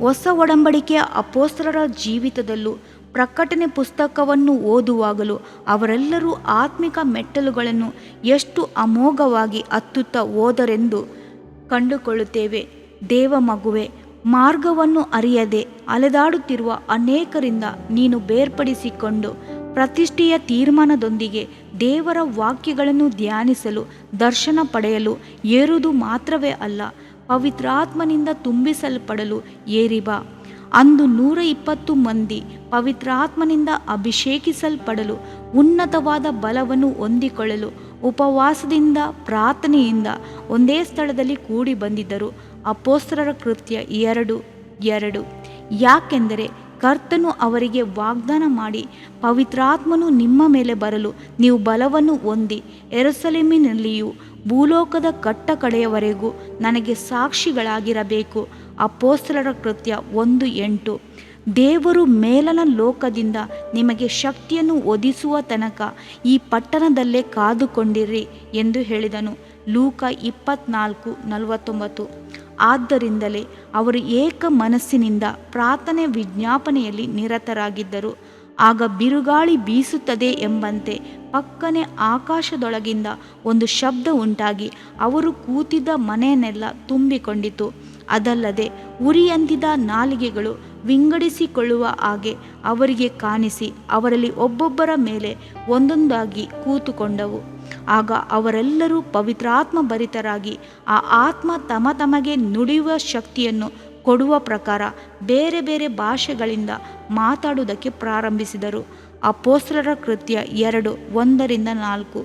ಹೊಸ ಒಡಂಬಡಿಕೆಯ ಅಪೊಸ್ತಲರ ಜೀವಿತದಲ್ಲೂ ಪ್ರಕಟಣೆ ಪುಸ್ತಕವನ್ನು ಓದುವಾಗಲೂ ಅವರೆಲ್ಲರೂ ಆತ್ಮಿಕ ಮೆಟ್ಟಲುಗಳನ್ನು ಎಷ್ಟು ಅಮೋಘವಾಗಿ ಹತ್ತುತ್ತಾ ಹೋದರೆಂದು ಕಂಡುಕೊಳ್ಳುತ್ತೇವೆ. ದೇವ ಮಗುವೆ, ಮಾರ್ಗವನ್ನು ಅರಿಯದೆ ಅಲೆದಾಡುತ್ತಿರುವ ಅನೇಕರಿಂದ ನೀನು ಬೇರ್ಪಡಿಸಿಕೊಂಡು ಪ್ರತಿಷ್ಠೆಯ ತೀರ್ಮಾನದೊಂದಿಗೆ ದೇವರ ವಾಕ್ಯಗಳನ್ನು ಧ್ಯಾನಿಸಲು, ದರ್ಶನ ಪಡೆಯಲು ಏರುವುದು ಮಾತ್ರವೇ ಅಲ್ಲ, ಪವಿತ್ರಾತ್ಮನಿಂದ ತುಂಬಿಸಲ್ಪಡಲು ಏರಿ ಬಾ. ಅಂದು 120 ಮಂದಿ ಪವಿತ್ರಾತ್ಮನಿಂದ ಅಭಿಷೇಕಿಸಲ್ಪಡಲು ಉನ್ನತವಾದ ಬಲವನ್ನು ಹೊಂದಿಕೊಳ್ಳಲು ಉಪವಾಸದಿಂದ ಪ್ರಾರ್ಥನೆಯಿಂದ ಒಂದೇ ಸ್ಥಳದಲ್ಲಿ ಕೂಡಿ ಬಂದಿದ್ದರು. ಅಪೊಸ್ತಲರ ಕೃತ್ಯ 2:2. ಯಾಕೆಂದರೆ ಕರ್ತನು ಅವರಿಗೆ ವಾಗ್ದಾನ ಮಾಡಿ, ಪವಿತ್ರಾತ್ಮನು ನಿಮ್ಮ ಮೇಲೆ ಬರಲು ನೀವು ಬಲವನ್ನು ಹೊಂದಿ ಯೆರೂಸಲೇಮಿನಲ್ಲಿಯೂ ಭೂಲೋಕದ ಕಟ್ಟಕಡೆಯವರೆಗೂ ನನಗೆ ಸಾಕ್ಷಿಗಳಾಗಿರಬೇಕು. ಅಪೊಸ್ತಲರ ಕೃತ್ಯ 1:8. ದೇವರು ಮೇಲನ ಲೋಕದಿಂದ ನಿಮಗೆ ಶಕ್ತಿಯನ್ನು ಒದಗಿಸುವ ತನಕ ಈ ಪಟ್ಟಣದಲ್ಲೇ ಕಾದುಕೊಂಡಿರಿ ಎಂದು ಹೇಳಿದನು. ಲೂಕ 24:49. ಆದ್ದರಿಂದಲೇ ಅವರು ಏಕ ಮನಸ್ಸಿನಿಂದ ಪ್ರಾರ್ಥನೆ ವಿಜ್ಞಾಪನೆಯಲ್ಲಿ ನಿರತರಾಗಿದ್ದರು. ಆಗ ಬಿರುಗಾಳಿ ಬೀಸುತ್ತದೆ ಎಂಬಂತೆ ಪಕ್ಕನೆ ಆಕಾಶದೊಳಗಿಂದ ಒಂದು ಶಬ್ದ ಉಂಟಾಗಿ ಅವರು ಕೂತಿದ್ದ ಮನೆಯನ್ನೆಲ್ಲ ತುಂಬಿಕೊಂಡಿತು. ಅದಲ್ಲದೆ ಉರಿಯಂತಿದ ನಾಲಿಗೆಗಳು ವಿಂಗಡಿಸಿಕೊಳ್ಳುವ ಹಾಗೆ ಅವರಿಗೆ ಕಾಣಿಸಿ ಅವರಲ್ಲಿ ಒಬ್ಬೊಬ್ಬರ ಮೇಲೆ ಒಂದೊಂದಾಗಿ ಕೂತುಕೊಂಡವು. ಆಗ ಅವರೆಲ್ಲರೂ ಪವಿತ್ರಾತ್ಮ ಭರಿತರಾಗಿ ಆ ಆತ್ಮ ತಮಗೆ ನುಡಿಯುವ ಶಕ್ತಿಯನ್ನು ಕೊಡುವ ಪ್ರಕಾರ ಬೇರೆ ಬೇರೆ ಭಾಷೆಗಳಿಂದ ಮಾತಾಡುವುದಕ್ಕೆ ಪ್ರಾರಂಭಿಸಿದರು. ಅಪೊಸ್ತಲರ ಕೃತ್ಯ 2:1-4.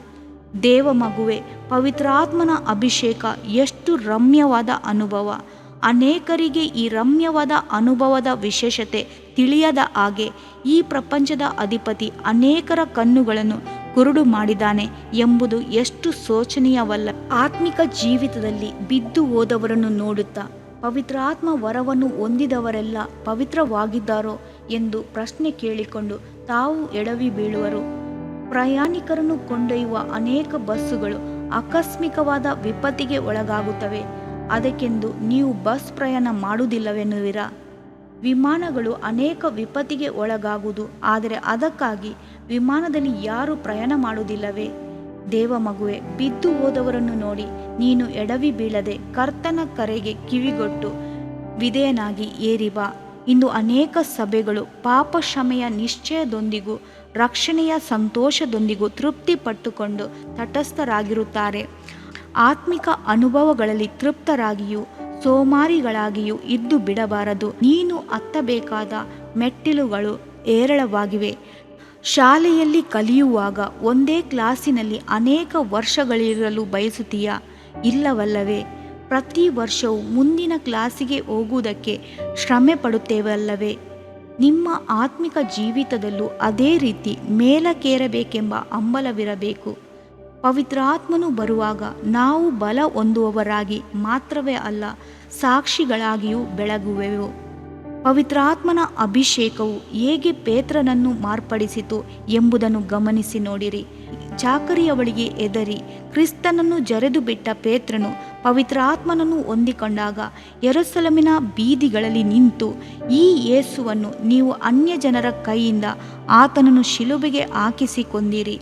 ದೇವ ಮಗುವೆ, ಪವಿತ್ರಾತ್ಮನ ಅಭಿಷೇಕ ಎಷ್ಟು ರಮ್ಯವಾದ ಅನುಭವ! ಅನೇಕರಿಗೆ ಈ ರಮ್ಯವಾದ ಅನುಭವದ ವಿಶೇಷತೆ ತಿಳಿಯದ ಹಾಗೆ ಈ ಪ್ರಪಂಚದ ಅಧಿಪತಿ ಅನೇಕರ ಕಣ್ಣುಗಳನ್ನು ಕುರುಡು ಮಾಡಿದ್ದಾನೆ ಎಂಬುದು ಎಷ್ಟು ಶೋಚನೀಯವಲ್ಲ. ಆತ್ಮಿಕ ಜೀವಿತದಲ್ಲಿ ಬಿದ್ದು ಹೋದವರನ್ನು ನೋಡುತ್ತಾ ಪವಿತ್ರಾತ್ಮ ವರವನ್ನು ಹೊಂದಿದವರೆಲ್ಲ ಪವಿತ್ರವಾಗಿದ್ದಾರೋ ಎಂದು ಪ್ರಶ್ನೆ ಕೇಳಿಕೊಂಡು ತಾವು ಎಡವಿ ಬೀಳುವರು. ಪ್ರಯಾಣಿಕರನ್ನು ಕೊಂಡೊಯ್ಯುವ ಅನೇಕ ಬಸ್ಸುಗಳು ಆಕಸ್ಮಿಕವಾದ ವಿಪತ್ತಿಗೆ ಒಳಗಾಗುತ್ತವೆ. ಅದಕ್ಕೆಂದು ನೀವು ಬಸ್ ಪ್ರಯಾಣ ಮಾಡುವುದಿಲ್ಲವೆನ್ನುವಿರಾ? ವಿಮಾನಗಳು ಅನೇಕ ವಿಪತ್ತಿಗೆ ಒಳಗಾಗುವುದು, ಆದರೆ ಅದಕ್ಕಾಗಿ ವಿಮಾನದಲ್ಲಿ ಯಾರೂ ಪ್ರಯಾಣ ಮಾಡುವುದಿಲ್ಲವೇ? ದೇವ ಮಗುವೆ, ಬಿದ್ದು ಹೋದವರನ್ನು ನೋಡಿ ನೀನು ಎಡವಿ ಬೀಳದೆ ಕರ್ತನ ಕರೆಗೆ ಕಿವಿಗೊಟ್ಟು ವಿಧೇಯನಾಗಿ ಏರಿ ಬಾ. ಇಂದು ಅನೇಕ ಸಭೆಗಳು ಪಾಪ ಕ್ಷಮೆಯ ನಿಶ್ಚಯದೊಂದಿಗೂ ರಕ್ಷಣೆಯ ಸಂತೋಷದೊಂದಿಗೂ ತೃಪ್ತಿ ಪಟ್ಟುಕೊಂಡು ತಟಸ್ಥರಾಗಿರುತ್ತಾರೆ. ಆತ್ಮಿಕ ಅನುಭವಗಳಲ್ಲಿ ತೃಪ್ತರಾಗಿಯೂ ಸೋಮಾರಿಗಳಾಗಿಯೂ ಇದ್ದು ಬಿಡಬಾರದು. ನೀನು ಹತ್ತಬೇಕಾದ ಮೆಟ್ಟಿಲುಗಳು ಹೇರಳವಾಗಿವೆ. ಶಾಲೆಯಲ್ಲಿ ಕಲಿಯುವಾಗ ಒಂದೇ ಕ್ಲಾಸಿನಲ್ಲಿ ಅನೇಕ ವರ್ಷಗಳಿರಲು ಬಯಸುತ್ತೀಯಾ? ಇಲ್ಲವಲ್ಲವೇ? ಪ್ರತಿ ವರ್ಷವೂ ಮುಂದಿನ ಕ್ಲಾಸಿಗೆ ಹೋಗುವುದಕ್ಕೆ ಶ್ರಮೆ ಪಡುತ್ತೇವಲ್ಲವೇ? ನಿಮ್ಮ ಆತ್ಮಿಕ ಜೀವಿತದಲ್ಲೂ ಅದೇ ರೀತಿ ಮೇಲಕ್ಕೇರಬೇಕೆಂಬ ಹಂಬಲವಿರಬೇಕು. ಪವಿತ್ರಾತ್ಮನು ಬರುವಾಗ ನಾವು ಬಲ ಹೊಂದುವವರಾಗಿ ಮಾತ್ರವೇ ಅಲ್ಲ, ಸಾಕ್ಷಿಗಳಾಗಿಯೂ ಬೆಳಗುವೆವು. ಪವಿತ್ರಾತ್ಮನ ಅಭಿಷೇಕವು ಹೇಗೆ ಪೇತ್ರನನ್ನು ಮಾರ್ಪಡಿಸಿತು ಎಂಬುದನ್ನು ಗಮನಿಸಿ ನೋಡಿರಿ. ಚಾಕರಿಯವಳಿಗೆ ಹೆದರಿ ಕ್ರಿಸ್ತನನ್ನು ಜರೆದು ಬಿಟ್ಟ ಪೇತ್ರನು ಪವಿತ್ರಾತ್ಮನನ್ನು ಹೊಂದಿಕೊಂಡಾಗ ಯೆರೂಸಲೇಮಿನ ಬೀದಿಗಳಲ್ಲಿ ನಿಂತು, ಈ ಯೇಸುವನ್ನು ನೀವು ಅನ್ಯಜನರ ಕೈಯಿಂದ ಆತನನ್ನು ಶಿಲುಬೆಗೆ ಹಾಕಿಸಿ ಕೊಂದಿರಿ.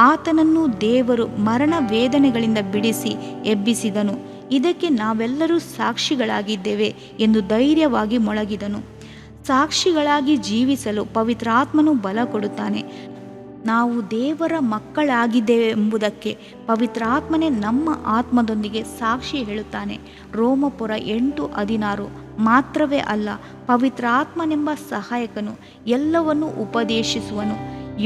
ಆತನನ್ನು ದೇವರು ಮರಣ ವೇದನೆಗಳಿಂದ ಬಿಡಿಸಿ ಎಬ್ಬಿಸಿದನು. ಇದಕ್ಕೆ ನಾವೆಲ್ಲರೂ ಸಾಕ್ಷಿಗಳಾಗಿದ್ದೇವೆ ಎಂದು ಧೈರ್ಯವಾಗಿ ಮೊಳಗಿದನು. ಸಾಕ್ಷಿಗಳಾಗಿ ಜೀವಿಸಲು ಪವಿತ್ರಾತ್ಮನು ಬಲ ಕೊಡುತ್ತಾನೆ. ನಾವು ದೇವರ ಮಕ್ಕಳಾಗಿದ್ದೇವೆ ಎಂಬುದಕ್ಕೆ ಪವಿತ್ರಾತ್ಮನೇ ನಮ್ಮ ಆತ್ಮದೊಂದಿಗೆ ಸಾಕ್ಷಿ ಹೇಳುತ್ತಾನೆ. ರೋಮಪುರ 8:16. ಮಾತ್ರವೇ ಅಲ್ಲ, ಪವಿತ್ರಾತ್ಮನೆಂಬ ಸಹಾಯಕನು ಎಲ್ಲವನ್ನೂ ಉಪದೇಶಿಸುವನು.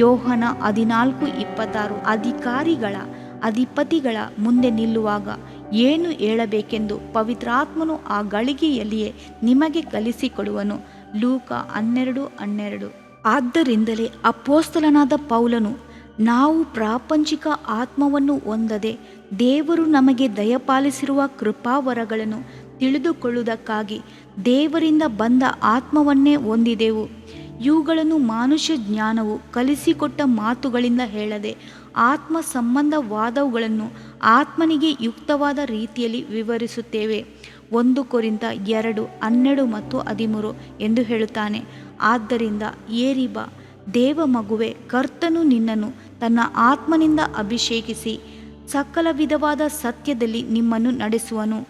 ಯೋಹನ 14:26. ಅಧಿಪತಿಗಳ ಮುಂದೆ ನಿಲ್ಲುವಾಗ ಏನು ಹೇಳಬೇಕೆಂದು ಪವಿತ್ರಾತ್ಮನು ಆ ಗಳಿಗೆಯಲ್ಲಿಯೇ ನಿಮಗೆ ಕಲಿಸಿಕೊಡುವನು. ಲೂಕ 12:12. ಆದ್ದರಿಂದಲೇ ಅಪೊಸ್ತಲನಾದ ಪೌಲನು, ನಾವು ಪ್ರಾಪಂಚಿಕ ಆತ್ಮವನ್ನು ಹೊಂದದೆ ದೇವರು ನಮಗೆ ದಯಪಾಲಿಸಿರುವ ಕೃಪಾವರಗಳನ್ನು ತಿಳಿದುಕೊಳ್ಳುವುದಕ್ಕಾಗಿ ದೇವರಿಂದ ಬಂದ ಆತ್ಮವನ್ನೇ ಹೊಂದಿದೆವು. ಇವುಗಳನ್ನು ಮಾನುಷ್ಯ ಜ್ಞಾನವು ಕಲಿಸಿಕೊಟ್ಟ ಮಾತುಗಳಿಂದ ಹೇಳದೆ ಆತ್ಮ ಸಂಬಂಧವಾದವುಗಳನ್ನು ಆತ್ಮನಿಗೆ ಯುಕ್ತವಾದ ರೀತಿಯಲ್ಲಿ ವಿವರಿಸುತ್ತೇವೆ. 1 ಕೊರಿಂಥ 2:12 ಮತ್ತು 13 ಎಂದು ಹೇಳುತ್ತಾನೆ. ಆದ್ದರಿಂದ ಏರಿ ಬಾ, ದೇವ ಮಗುವೆ, ಕರ್ತನು ನಿನ್ನನ್ನು ತನ್ನ ಆತ್ಮನಿಂದ ಅಭಿಷೇಕಿಸಿ ಸಕಲ ವಿಧವಾದ ಸತ್ಯದಲ್ಲಿ ನಿಮ್ಮನ್ನು ನಡೆಸುವನು.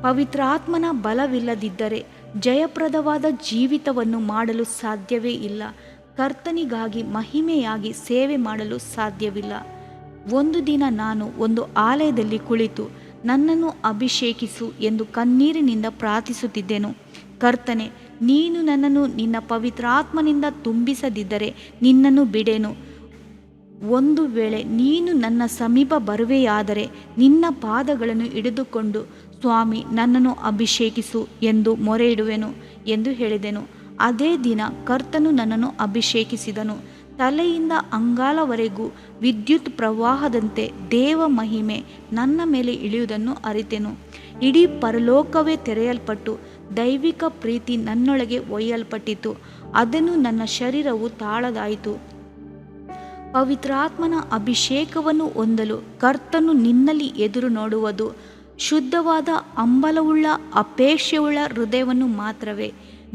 ಪವಿತ್ರಾತ್ಮನ ಬಲವಿಲ್ಲದಿದ್ದರೆ ಜಯಪ್ರದವಾದ ಜೀವಿತವನ್ನು ಮಾಡಲು ಸಾಧ್ಯವೇ ಇಲ್ಲ. ಕರ್ತನಿಗಾಗಿ ಮಹಿಮೆಯಾಗಿ ಸೇವೆ ಮಾಡಲು ಸಾಧ್ಯವಿಲ್ಲ. ಒಂದು ದಿನ ನಾನು ಒಂದು ಆಲಯದಲ್ಲಿ ಕುಳಿತು ನನ್ನನ್ನು ಅಭಿಷೇಕಿಸು ಎಂದು ಕಣ್ಣೀರಿನಿಂದ ಪ್ರಾರ್ಥಿಸುತ್ತಿದ್ದೆನು. ಕರ್ತನೆ, ನೀನು ನನ್ನನ್ನು ನಿನ್ನ ಪವಿತ್ರಾತ್ಮನಿಂದ ತುಂಬಿಸದಿದ್ದರೆ ನಿನ್ನನ್ನು ಬಿಡೆನು. ಒಂದು ವೇಳೆ ನೀನು ನನ್ನ ಸಮೀಪ ಬರುವೆಯಾದರೆ ನಿನ್ನ ಪಾದಗಳನ್ನು ಹಿಡಿದುಕೊಂಡು, ಸ್ವಾಮಿ, ನನ್ನನ್ನು ಅಭಿಷೇಕಿಸು ಎಂದು ಮೊರೆಯಿಡುವೆನು ಎಂದು ಹೇಳಿದೆನು. ಅದೇ ದಿನ ಕರ್ತನು ನನ್ನನ್ನು ಅಭಿಷೇಕಿಸಿದನು. ತಲೆಯಿಂದ ಅಂಗಾಲವರೆಗೂ ವಿದ್ಯುತ್ ಪ್ರವಾಹದಂತೆ ದೇವ ಮಹಿಮೆ ನನ್ನ ಮೇಲೆ ಇಳಿಯುವುದನ್ನು ಅರಿತೆನು. ಇಡೀ ಪರಲೋಕವೇ ತೆರೆಯಲ್ಪಟ್ಟು ದೈವಿಕ ಪ್ರೀತಿ ನನ್ನೊಳಗೆ ಒಯ್ಯಲ್ಪಟ್ಟಿತು. ಅದನ್ನು ನನ್ನ ಶರೀರವು ತಾಳದಾಯಿತು. ಪವಿತ್ರಾತ್ಮನ ಅಭಿಷೇಕವನ್ನು ಹೊಂದಲು ಕರ್ತನು ನಿನ್ನಲ್ಲಿ ಎದುರು ನೋಡುವುದು ಶುದ್ಧವಾದ ಹಂಬಲವುಳ್ಳ ಅಪೇಕ್ಷೆಯುಳ್ಳ ಹೃದಯವನ್ನು ಮಾತ್ರವೇ.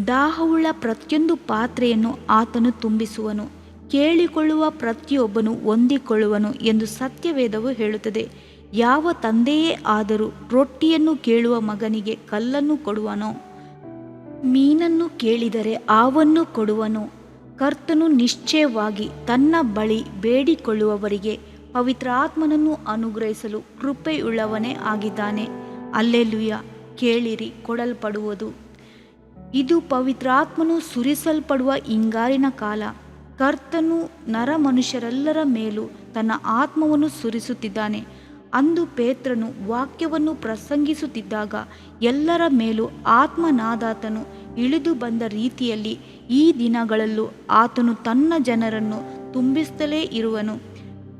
ದಾಹವುಳ್ಳ ಪ್ರತಿಯೊಂದು ಪಾತ್ರೆಯನ್ನು ಆತನು ತುಂಬಿಸುವನು. ಕೇಳಿಕೊಳ್ಳುವ ಪ್ರತಿಯೊಬ್ಬನು ಹೊಂದಿಕೊಳ್ಳುವನು ಎಂದು ಸತ್ಯವೇದವು ಹೇಳುತ್ತದೆ. ಯಾವ ತಂದೆಯೇ ಆದರೂ ರೊಟ್ಟಿಯನ್ನು ಕೇಳುವ ಮಗನಿಗೆ ಕಲ್ಲನ್ನು ಕೊಡುವನೋ? ಮೀನನ್ನು ಕೇಳಿದರೆ ಹಾವನ್ನು ಕೊಡುವನೋ? ಕರ್ತನು ನಿಶ್ಚಯವಾಗಿ ತನ್ನ ಬಳಿ ಬೇಡಿಕೊಳ್ಳುವವರಿಗೆ ಪವಿತ್ರಾತ್ಮನನ್ನು ಅನುಗ್ರಹಿಸಲು ಕೃಪೆಯುಳ್ಳವನೇ ಆಗಿದ್ದಾನೆ. ಅಲ್ಲೆಲೂಯ. ಕೇಳಿರಿ, ಕೊಡಲ್ಪಡುವುದು. ಇದು ಪವಿತ್ರಾತ್ಮನು ಸುರಿಸಲ್ಪಡುವ ಹಿಂಗಾರಿನ ಕಾಲ. ಕರ್ತನು ನರಮನುಷ್ಯರೆಲ್ಲರ ಮೇಲೂ ತನ್ನ ಆತ್ಮವನ್ನು ಸುರಿಸುತ್ತಿದ್ದಾನೆ. ಅಂದು ಪೇತ್ರನು ವಾಕ್ಯವನ್ನು ಪ್ರಸಂಗಿಸುತ್ತಿದ್ದಾಗ ಎಲ್ಲರ ಮೇಲೂ ಆತ್ಮನಾದಾತನು ಇಳಿದು ಬಂದ ರೀತಿಯಲ್ಲಿ ಈ ದಿನಗಳಲ್ಲೂ ಆತನು ತನ್ನ ಜನರನ್ನು ತುಂಬಿಸುತ್ತಲೇ ಇರುವನು.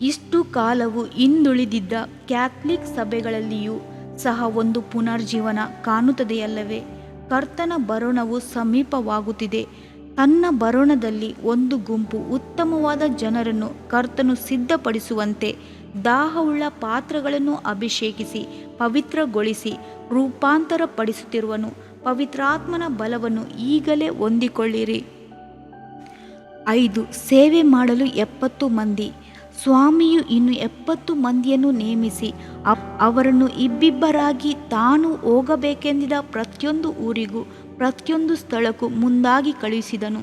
ಇಷ್ಟು ಕಾಲವು ಹಿಂದುಳಿದಿದ್ದ ಕ್ಯಾಥಲಿಕ್ ಸಭೆಗಳಲ್ಲಿಯೂ ಸಹ ಒಂದು ಪುನರ್ಜೀವನ ಕಾಣುತ್ತದೆಯಲ್ಲವೇ? ಕರ್ತನ ಬರೋಣವು ಸಮೀಪವಾಗುತ್ತಿದೆ. ತನ್ನ ಬರೋಣದಲ್ಲಿ ಒಂದು ಗುಂಪು ಉತ್ತಮವಾದ ಜನರನ್ನು ಕರ್ತನು ಸಿದ್ಧಪಡಿಸುವಂತೆ ದಾಹವುಳ್ಳ ಪಾತ್ರಗಳನ್ನು ಅಭಿಷೇಕಿಸಿ ಪವಿತ್ರಗೊಳಿಸಿ ರೂಪಾಂತರಪಡಿಸುತ್ತಿರುವನು. ಪವಿತ್ರಾತ್ಮನ ಬಲವನ್ನು ಈಗಲೇ ಹೊಂದಿಕೊಳ್ಳಿರಿ. 5. ಸೇವೆ ಮಾಡಲು 70 ಮಂದಿ. ಸ್ವಾಮಿಯು ಇನ್ನು 70 ಮಂದಿಯನ್ನು ನೇಮಿಸಿ ಅವರನ್ನು ಇಬ್ಬಿಬ್ಬರಾಗಿ ತಾನು ಹೋಗಬೇಕೆಂದಿದ್ದ ಪ್ರತಿಯೊಂದು ಊರಿಗೂ ಪ್ರತಿಯೊಂದು ಸ್ಥಳಕ್ಕೂ ಮುಂದಾಗಿ ಕಳುಹಿಸಿದನು.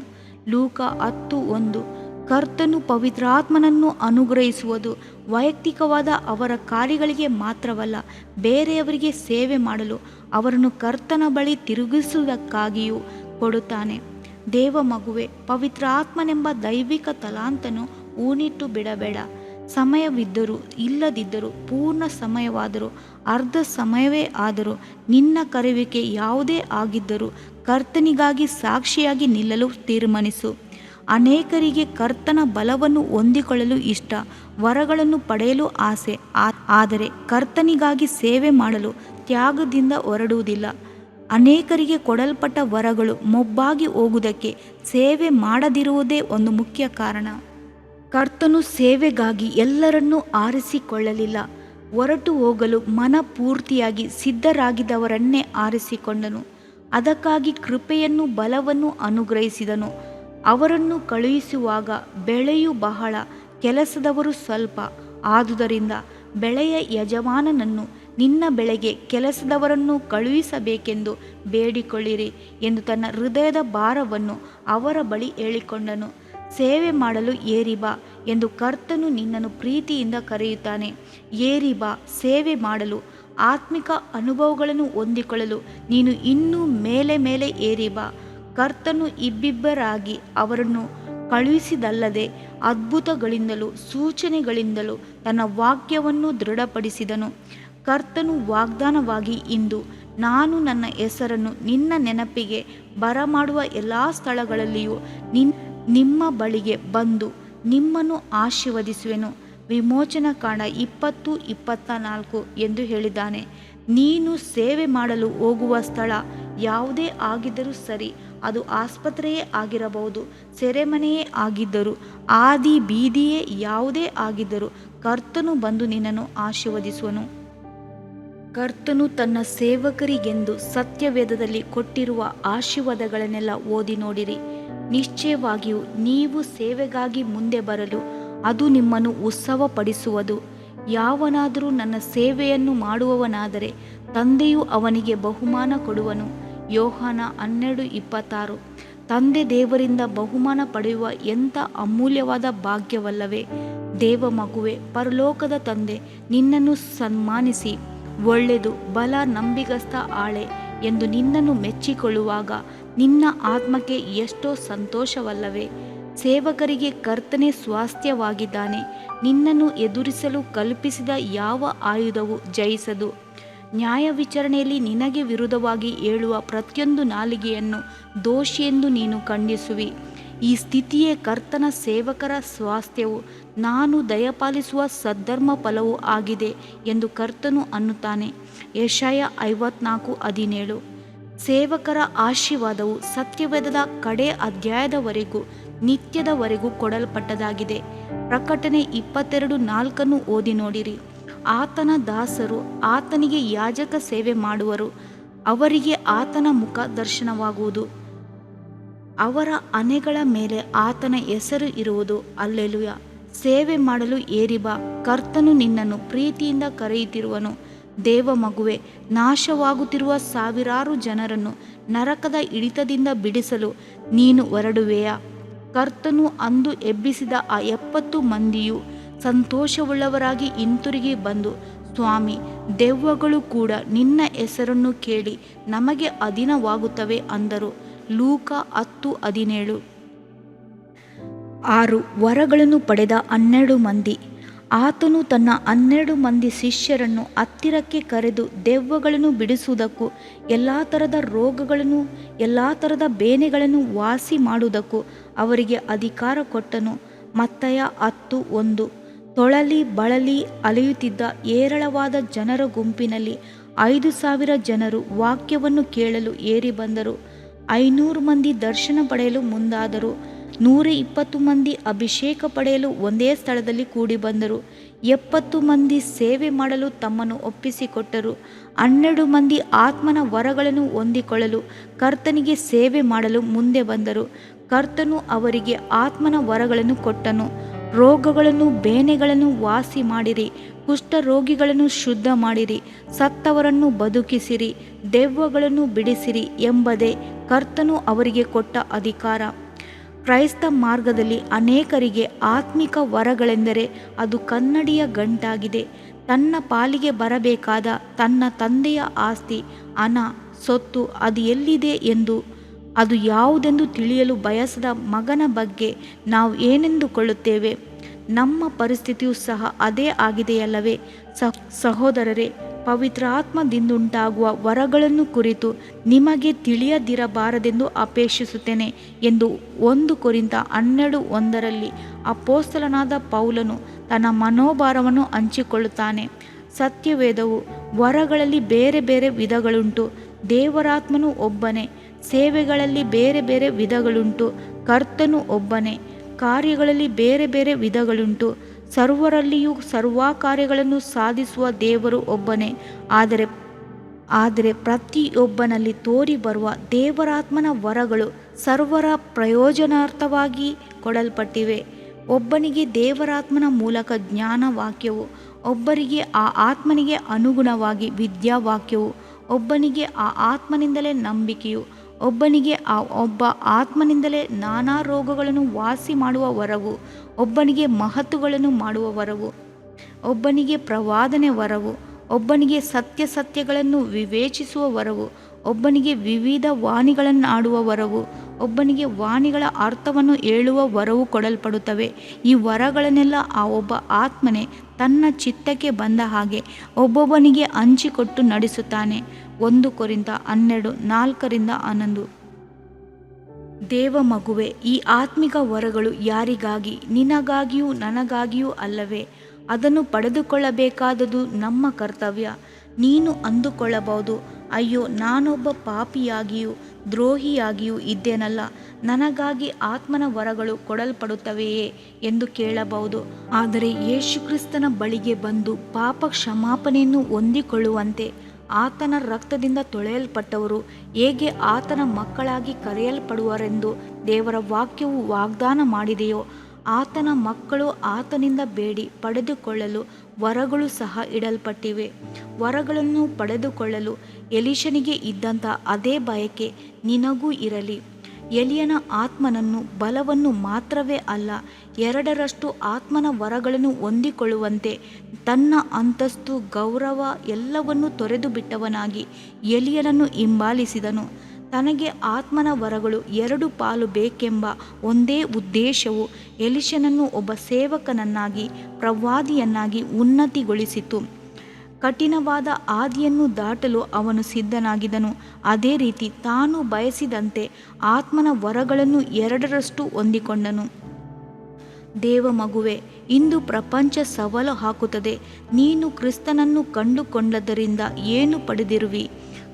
ಲೂಕ 10:1. ಕರ್ತನು ಪವಿತ್ರಾತ್ಮನನ್ನು ಅನುಗ್ರಹಿಸುವುದು ವೈಯಕ್ತಿಕವಾದ ಅವರ ಕಾರ್ಯಗಳಿಗೆ ಮಾತ್ರವಲ್ಲ, ಬೇರೆಯವರಿಗೆ ಸೇವೆ ಮಾಡಲು ಅವರನ್ನು ಕರ್ತನ ಬಳಿ ತಿರುಗಿಸುವುದಕ್ಕಾಗಿಯೂ ಕೊಡುತ್ತಾನೆ. ದೇವ ಮಗುವೆ, ಪವಿತ್ರಾತ್ಮನೆಂಬ ದೈವಿಕ ತಲಾಂತನು ಊನಿಟ್ಟು ಬಿಡಬೇಡ. ಸಮಯವಿದ್ದರೂ ಇಲ್ಲದಿದ್ದರೂ, ಪೂರ್ಣ ಸಮಯವಾದರೂ ಅರ್ಧ ಸಮಯವೇ ಆದರೂ, ನಿನ್ನ ಕರೆಯುವಿಕೆ ಯಾವುದೇ ಆಗಿದ್ದರೂ ಕರ್ತನಿಗಾಗಿ ಸಾಕ್ಷಿಯಾಗಿ ನಿಲ್ಲಲು ತೀರ್ಮಾನಿಸು. ಅನೇಕರಿಗೆ ಕರ್ತನ ಬಲವನ್ನು ಹೊಂದಿಕೊಳ್ಳಲು ಇಷ್ಟ, ವರಗಳನ್ನು ಪಡೆಯಲು ಆಸೆ, ಆದರೆ ಕರ್ತನಿಗಾಗಿ ಸೇವೆ ಮಾಡಲು ತ್ಯಾಗದಿಂದ ಹೊರಡುವುದಿಲ್ಲ. ಅನೇಕರಿಗೆ ಕೊಡಲ್ಪಟ್ಟ ವರಗಳು ಮೊಬ್ಬಾಗಿ ಹೋಗುವುದಕ್ಕೆ ಸೇವೆ ಮಾಡದಿರುವುದೇ ಒಂದು ಮುಖ್ಯ ಕಾರಣ. ಕರ್ತನು ಸೇವೆಗಾಗಿ ಎಲ್ಲರನ್ನೂ ಆರಿಸಿಕೊಳ್ಳಲಿಲ್ಲ. ಹೊರಟು ಹೋಗಲು ಮನಪೂರ್ತಿಯಾಗಿ ಸಿದ್ಧರಾಗಿದ್ದವರನ್ನೇ ಆರಿಸಿಕೊಂಡನು. ಅದಕ್ಕಾಗಿ ಕೃಪೆಯನ್ನು ಬಲವನ್ನು ಅನುಗ್ರಹಿಸಿದನು. ಅವರನ್ನು ಕಳುಹಿಸುವಾಗ ಬೆಳೆಯು ಬಹಳ, ಕೆಲಸದವರು ಸ್ವಲ್ಪ. ಆದುದರಿಂದ ಬೆಳೆಯ ಯಜಮಾನನನ್ನು ನಿನ್ನ ಬೆಳೆಗೆ ಕೆಲಸದವರನ್ನು ಕಳುಹಿಸಬೇಕೆಂದು ಬೇಡಿಕೊಳ್ಳಿರಿ ಎಂದು ತನ್ನ ಹೃದಯದ ಭಾರವನ್ನು ಅವರ ಬಳಿ ಹೇಳಿಕೊಂಡನು. ಸೇವೆ ಮಾಡಲು ಏರಿ ಬಾ ಎಂದು ಕರ್ತನು ನಿನ್ನನ್ನು ಪ್ರೀತಿಯಿಂದ ಕರೆಯುತ್ತಾನೆ. ಏರಿ ಬಾ, ಸೇವೆ ಮಾಡಲು, ಆತ್ಮಿಕ ಅನುಭವಗಳನ್ನು ಹೊಂದಿಕೊಳ್ಳಲು ನೀನು ಇನ್ನೂ ಮೇಲೆ ಮೇಲೆ ಏರಿ ಬಾ. ಕರ್ತನು ಇಬ್ಬಿಬ್ಬರಾಗಿ ಅವರನ್ನು ಕಳುಹಿಸಿದಲ್ಲದೆ ಅದ್ಭುತಗಳಿಂದಲೂ ಸೂಚನೆಗಳಿಂದಲೂ ತನ್ನ ವಾಕ್ಯವನ್ನು ದೃಢಪಡಿಸಿದನು. ಕರ್ತನು ವಾಗ್ದಾನವಾಗಿ, ಇಂದು ನಾನು ನನ್ನ ಹೆಸರನ್ನು ನಿನ್ನ ನೆನಪಿಗೆ ಬರಮಾಡುವ ಎಲ್ಲ ಸ್ಥಳಗಳಲ್ಲಿಯೂ ನಿಮ್ಮ ಬಳಿಗೆ ಬಂದು ನಿಮ್ಮನ್ನು ಆಶೀರ್ವದಿಸುವೆನು. ವಿಮೋಚನಕಾಂಡ 20:24 ಎಂದು ಹೇಳಿದ್ದಾನೆ. ನೀನು ಸೇವೆ ಮಾಡಲು ಹೋಗುವ ಸ್ಥಳ ಯಾವುದೇ ಆಗಿದ್ದರೂ ಸರಿ, ಅದು ಆಸ್ಪತ್ರೆಯೇ ಆಗಿರಬಹುದು, ಸೆರೆಮನೆಯೇ ಆಗಿದ್ದರೂ, ಆದಿ ಬೀದಿಯೇ ಯಾವುದೇ ಆಗಿದ್ದರೂ ಕರ್ತನು ಬಂದು ನಿನ್ನನ್ನು ಆಶೀರ್ವದಿಸುವನು. ಕರ್ತನು ತನ್ನ ಸೇವಕರಿಗೆಂದು ಸತ್ಯವೇದದಲ್ಲಿ ಕೊಟ್ಟಿರುವ ಆಶೀರ್ವಾದಗಳನ್ನೆಲ್ಲ ಓದಿ ನೋಡಿರಿ. ನಿಶ್ಚಯವಾಗಿಯೂ ನೀವು ಸೇವೆಗಾಗಿ ಮುಂದೆ ಬರಲು ಅದು ನಿಮ್ಮನ್ನು ಉತ್ಸವಪಡಿಸುವುದು. ಯಾವನಾದರೂ ನನ್ನ ಸೇವೆಯನ್ನು ಮಾಡುವವನಾದರೆ ತಂದೆಯು ಅವನಿಗೆ ಬಹುಮಾನ ಕೊಡುವನು. ಯೋಹಾನ 12:26. ತಂದೆ ದೇವರಿಂದ ಬಹುಮಾನ ಪಡೆಯುವ ಎಂಥ ಅಮೂಲ್ಯವಾದ ಭಾಗ್ಯವಲ್ಲವೇ? ದೇವ ಮಗುವೆ, ಪರಲೋಕದ ತಂದೆ ನಿನ್ನನ್ನು ಸನ್ಮಾನಿಸಿ ಒಳ್ಳೆಯದು, ಬಲ, ನಂಬಿಗಸ್ತ ಆಳೆ ಎಂದು ನಿನ್ನನ್ನು ಮೆಚ್ಚಿಕೊಳ್ಳುವಾಗ ನಿನ್ನ ಆತ್ಮಕ್ಕೆ ಎಷ್ಟೋ ಸಂತೋಷವಲ್ಲವೇ? ಸೇವಕರಿಗೆ ಕರ್ತನೇ ಸ್ವಾಸ್ಥ್ಯವಾಗಿದ್ದಾನೆ. ನಿನ್ನನ್ನು ಎದುರಿಸಲು ಕಲ್ಪಿಸಿದ ಯಾವ ಆಯುಧವು ಜಯಿಸದು. ನ್ಯಾಯ ವಿಚಾರಣೆಯಲ್ಲಿ ನಿನಗೆ ವಿರುದ್ಧವಾಗಿ ಏಳುವ ಪ್ರತಿಯೊಂದು ನಾಲಿಗೆಯನ್ನು ದೋಷಿಯೆಂದು ನೀನು ಖಂಡಿಸುವಿ. ಈ ಸ್ಥಿತಿಯೇ ಕರ್ತನ ಸೇವಕರ ಸ್ವಾಸ್ಥ್ಯವು, ನಾನು ದಯಪಾಲಿಸುವ ಸದ್ಧರ್ಮ ಫಲವೂ ಆಗಿದೆ ಎಂದು ಕರ್ತನು ಅನ್ನುತ್ತಾನೆ. ಯೆಶಾಯ 54:17. ಸೇವಕರ ಆಶೀರ್ವಾದವು ಸತ್ಯವೇದದ ಕಡೆ ಅಧ್ಯಾಯದವರೆಗೂ ನಿತ್ಯದವರೆಗೂ ಕೊಡಲ್ಪಟ್ಟದಾಗಿದೆ. ಪ್ರಕಟಣೆ 22:4 ಓದಿ ನೋಡಿರಿ. ಆತನ ದಾಸರು ಆತನಿಗೆ ಯಾಜಕ ಸೇವೆ ಮಾಡುವರು. ಅವರಿಗೆ ಆತನ ಮುಖ ದರ್ಶನವಾಗುವುದು. ಅವರ ಹಣೆಗಳ ಮೇಲೆ ಆತನ ಹೆಸರು ಇರುವುದು. ಹಲ್ಲೆಲೂಯಾ. ಸೇವೆ ಮಾಡಲು ಏರಿ ಬಾ, ಕರ್ತನು ನಿನ್ನನ್ನು ಪ್ರೀತಿಯಿಂದ ಕರೆಯುತ್ತಿರುವನು. ದೇವ ಮಗುವೆ, ನಾಶವಾಗುತ್ತಿರುವ ಸಾವಿರಾರು ಜನರನ್ನು ನರಕದ ಹಿಡಿತದಿಂದ ಬಿಡಿಸಲು ನೀನು ಹೊರಡುವೆಯಾ? ಕರ್ತನು ಅಂದು ಎಬ್ಬಿಸಿದ ಆ 70 ಮಂದಿಯು ಸಂತೋಷವುಳ್ಳವರಾಗಿ ಹಿಂತಿರುಗಿ ಬಂದು, ಸ್ವಾಮಿ, ದೆವ್ವಗಳು ಕೂಡ ನಿನ್ನ ಹೆಸರನ್ನು ಕೇಳಿ ನಮಗೆ ಅಧೀನವಾಗುತ್ತವೆ ಅಂದರು. ಲೂಕ 10:17. 6. ವರಗಳನ್ನು ಪಡೆದ 12 ಮಂದಿ. ಆತನು ತನ್ನ 12 ಮಂದಿ ಶಿಷ್ಯರನ್ನು ಹತ್ತಿರಕ್ಕೆ ಕರೆದು ದೆವ್ವಗಳನ್ನು ಬಿಡಿಸುವುದಕ್ಕೂ ಎಲ್ಲ ಥರದ ರೋಗಗಳನ್ನು ಎಲ್ಲ ಥರದ ಬೇನೆಗಳನ್ನು ವಾಸಿ ಮಾಡುವುದಕ್ಕೂ ಅವರಿಗೆ ಅಧಿಕಾರ ಕೊಟ್ಟನು. ಮತ್ತಾಯ 10:1. ತೊಳಲಿ ಬಳಲಿ ಅಲೆಯುತ್ತಿದ್ದ ಹೇರಳವಾದ ಜನರ ಗುಂಪಿನಲ್ಲಿ 5,000 ಜನರು ವಾಕ್ಯವನ್ನು ಕೇಳಲು ಏರಿ ಬಂದರು. 500 ಮಂದಿ ದರ್ಶನ ಪಡೆಯಲು ಮುಂದಾದರು. 120 ಮಂದಿ ಅಭಿಷೇಕ ಪಡೆಯಲು ಒಂದೇ ಸ್ಥಳದಲ್ಲಿ ಕೂಡಿ ಬಂದರು. 70 ಮಂದಿ ಸೇವೆ ಮಾಡಲು ತಮ್ಮನ್ನು ಒಪ್ಪಿಸಿಕೊಟ್ಟರು. 12 ಮಂದಿ ಆತ್ಮನ ವರಗಳನ್ನು ಹೊಂದಿಕೊಳ್ಳಲು ಕರ್ತನಿಗೆ ಸೇವೆ ಮಾಡಲು ಮುಂದೆ ಬಂದರು. ಕರ್ತನು ಅವರಿಗೆ ಆತ್ಮನ ವರಗಳನ್ನು ಕೊಟ್ಟನು. ರೋಗಗಳನ್ನು ಬೇನೆಗಳನ್ನು ವಾಸಿ ಮಾಡಿರಿ, ಕುಷ್ಠರೋಗಿಗಳನ್ನು ಶುದ್ಧ ಮಾಡಿರಿ, ಸತ್ತವರನ್ನು ಬದುಕಿಸಿರಿ, ದೆವ್ವಗಳನ್ನು ಬಿಡಿಸಿರಿ ಎಂಬುದೇ ಕರ್ತನು ಅವರಿಗೆ ಕೊಟ್ಟ ಅಧಿಕಾರ. ಕ್ರೈಸ್ತ ಮಾರ್ಗದಲ್ಲಿ ಅನೇಕರಿಗೆ ಆತ್ಮಿಕ ವರಗಳೆಂದರೆ ಅದು ಕನ್ನಡಿಯ ಗಂಟಾಗಿದೆ. ತನ್ನ ಪಾಲಿಗೆ ಬರಬೇಕಾದ ತನ್ನ ತಂದೆಯ ಆಸ್ತಿ, ಹಣ, ಸೊತ್ತು ಅದು ಎಲ್ಲಿದೆ ಎಂದು, ಅದು ಯಾವುದೆಂದು ತಿಳಿಯಲು ಬಯಸದ ಮಗನ ಬಗ್ಗೆ ನಾವು ಏನೆಂದುಕೊಳ್ಳುತ್ತೇವೆ? ನಮ್ಮ ಪರಿಸ್ಥಿತಿಯೂ ಸಹ ಅದೇ ಆಗಿದೆಯಲ್ಲವೇ? ಸಹೋದರರೇ, ಪವಿತ್ರಾತ್ಮದಿಂದುಂಟಾಗುವ ವರಗಳನ್ನು ಕುರಿತು ನಿಮಗೆ ತಿಳಿಯದಿರಬಾರದೆಂದು ಅಪೇಕ್ಷಿಸುತ್ತೇನೆ ಎಂದು 1 ಕೊರಿಂಥ 12:1 ಅಪೊಸ್ತಲನಾದ ಪೌಲನು ತನ್ನ ಮನೋಭಾರವನ್ನು ಹಂಚಿಕೊಳ್ಳುತ್ತಾನೆ. ಸತ್ಯವೇದವು, ವರಗಳಲ್ಲಿ ಬೇರೆ ಬೇರೆ ವಿಧಗಳುಂಟು, ದೇವರಾತ್ಮನು ಒಬ್ಬನೇ. ಸೇವೆಗಳಲ್ಲಿ ಬೇರೆ ಬೇರೆ ವಿಧಗಳುಂಟು, ಕರ್ತನು ಒಬ್ಬನೇ. ಕಾರ್ಯಗಳಲ್ಲಿ ಬೇರೆ ಬೇರೆ ವಿಧಗಳುಂಟು, ಸರ್ವರಲ್ಲಿಯೂ ಸರ್ವಕಾರ್ಯಗಳನ್ನು ಸಾಧಿಸುವ ದೇವರು ಒಬ್ಬನೇ. ಆದರೆ ಪ್ರತಿಯೊಬ್ಬನಲ್ಲಿ ತೋರಿ ಬರುವ ದೇವರಾತ್ಮನ ವರಗಳು ಸರ್ವರ ಪ್ರಯೋಜನಾರ್ಥವಾಗಿ ಕೊಡಲ್ಪಟ್ಟಿವೆ. ಒಬ್ಬನಿಗೆ ದೇವರಾತ್ಮನ ಮೂಲಕ ಜ್ಞಾನ ವಾಕ್ಯವು, ಒಬ್ಬರಿಗೆ ಆ ಆತ್ಮನಿಗೆ ಅನುಗುಣವಾಗಿ ವಿದ್ಯಾವಾಕ್ಯವು, ಒಬ್ಬನಿಗೆ ಆ ಆತ್ಮನಿಂದಲೇ ನಂಬಿಕೆಯು, ಒಬ್ಬನಿಗೆ ಆ ಒಬ್ಬ ಆತ್ಮನಿಂದಲೇ ನಾನಾ ರೋಗಗಳನ್ನು ವಾಸಿ ಮಾಡುವ ವರವು, ಒಬ್ಬನಿಗೆ ಮಹತ್ತುಗಳನ್ನು ಮಾಡುವ ವರವು, ಒಬ್ಬನಿಗೆ ಪ್ರವಾದನೆ ವರವು, ಒಬ್ಬನಿಗೆ ಸತ್ಯಗಳನ್ನು ವಿವೇಚಿಸುವ ವರವು, ಒಬ್ಬನಿಗೆ ವಿವಿಧ ವಾಣಿಗಳನ್ನಾಡುವ ವರವು, ಒಬ್ಬನಿಗೆ ವಾಣಿಗಳ ಅರ್ಥವನ್ನು ಹೇಳುವ ವರವು ಕೊಡಲ್ಪಡುತ್ತವೆ. ಈ ವರಗಳನ್ನೆಲ್ಲ ಆ ಒಬ್ಬ ಆತ್ಮನೇ ತನ್ನ ಚಿತ್ತಕ್ಕೆ ಬಂದ ಹಾಗೆ ಒಬ್ಬೊಬ್ಬನಿಗೆ ಹಂಚಿಕೊಟ್ಟು ನಡೆಸುತ್ತಾನೆ. 1 ಕೊರಿಂಥ 12:4-11. ದೇವ ಮಗುವೆ, ಈ ಆತ್ಮಿಕ ವರಗಳು ಯಾರಿಗಾಗಿ? ನಿನಗಾಗಿಯೂ ನನಗಾಗಿಯೂ ಅಲ್ಲವೇ? ಅದನ್ನು ಪಡೆದುಕೊಳ್ಳಬೇಕಾದುದು ನಮ್ಮ ಕರ್ತವ್ಯ. ನೀನು ಅಂದುಕೊಳ್ಳಬಹುದು, ಅಯ್ಯೋ, ನಾನೊಬ್ಬ ಪಾಪಿಯಾಗಿಯೂ ದ್ರೋಹಿಯಾಗಿಯೂ ಇದ್ದೇನಲ್ಲ, ನನಗಾಗಿ ಆತ್ಮನ ವರಗಳು ಕೊಡಲ್ಪಡುತ್ತವೆಯೇ ಎಂದು ಕೇಳಬಹುದು. ಆದರೆ ಯೇಸುಕ್ರಿಸ್ತನ ಬಳಿಗೆ ಬಂದು ಪಾಪ ಕ್ಷಮಾಪಣೆಯನ್ನು ಹೊಂದಿಕೊಳ್ಳುವಂತೆ ಆತನ ರಕ್ತದಿಂದ ತೊಳೆಯಲ್ಪಟ್ಟವರು ಹೇಗೆ ಆತನ ಮಕ್ಕಳಾಗಿ ಕರೆಯಲ್ಪಡುವರೆಂದು ದೇವರ ವಾಕ್ಯವು ವಾಗ್ದಾನ ಮಾಡಿದೆಯೋ, ಆತನ ಮಕ್ಕಳು ಆತನಿಂದ ಬೇಡಿ ಪಡೆದುಕೊಳ್ಳಲು ವರಗಳು ಸಹ ಇಡಲ್ಪಟ್ಟಿವೆ. ವರಗಳನ್ನು ಪಡೆದುಕೊಳ್ಳಲು ಎಲೀಷನಿಗೆ ಇದ್ದಂಥ ಅದೇ ಬಯಕೆ ನಿನಗೂ ಇರಲಿ. ಎಲಿಯನ ಆತ್ಮನನ್ನು ಬಲವನ್ನು ಮಾತ್ರವೇ ಅಲ್ಲ, ಎರಡರಷ್ಟು ಆತ್ಮನ ವರಗಳನ್ನು ಹೊಂದಿಕೊಳ್ಳುವಂತೆ ತನ್ನ ಅಂತಸ್ತು ಗೌರವ ಎಲ್ಲವನ್ನೂ ತೊರೆದು ಬಿಟ್ಟವನಾಗಿ ಎಲಿಯನನ್ನು ಹಿಂಬಾಲಿಸಿದನು. ತನಗೆ ಆತ್ಮನ ವರಗಳು 2 ಪಾಲು ಬೇಕೆಂಬ ಒಂದೇ ಉದ್ದೇಶವು ಎಲಿಷನನ್ನು ಒಬ್ಬ ಸೇವಕನನ್ನಾಗಿ ಪ್ರವಾದಿಯನ್ನಾಗಿ ಉನ್ನತಿಗೊಳಿಸಿತು. ಕಠಿಣವಾದ ಹಾದಿಯನ್ನು ದಾಟಲು ಅವನು ಸಿದ್ಧನಾಗಿದ್ದನು. ಅದೇ ರೀತಿ ತಾನು ಬಯಸಿದಂತೆ ಆತ್ಮನ ವರಗಳನ್ನು 2ರಷ್ಟು ಹೊಂದಿಕೊಂಡನು. ದೇವಮಗುವೆ, ಇಂದು ಪ್ರಪಂಚ ಸವಾಲು ಹಾಕುತ್ತದೆ. ನೀನು ಕ್ರಿಸ್ತನನ್ನು ಕಂಡುಕೊಂಡದ್ದರಿಂದ ಏನು ಪಡೆದಿರುವಿ?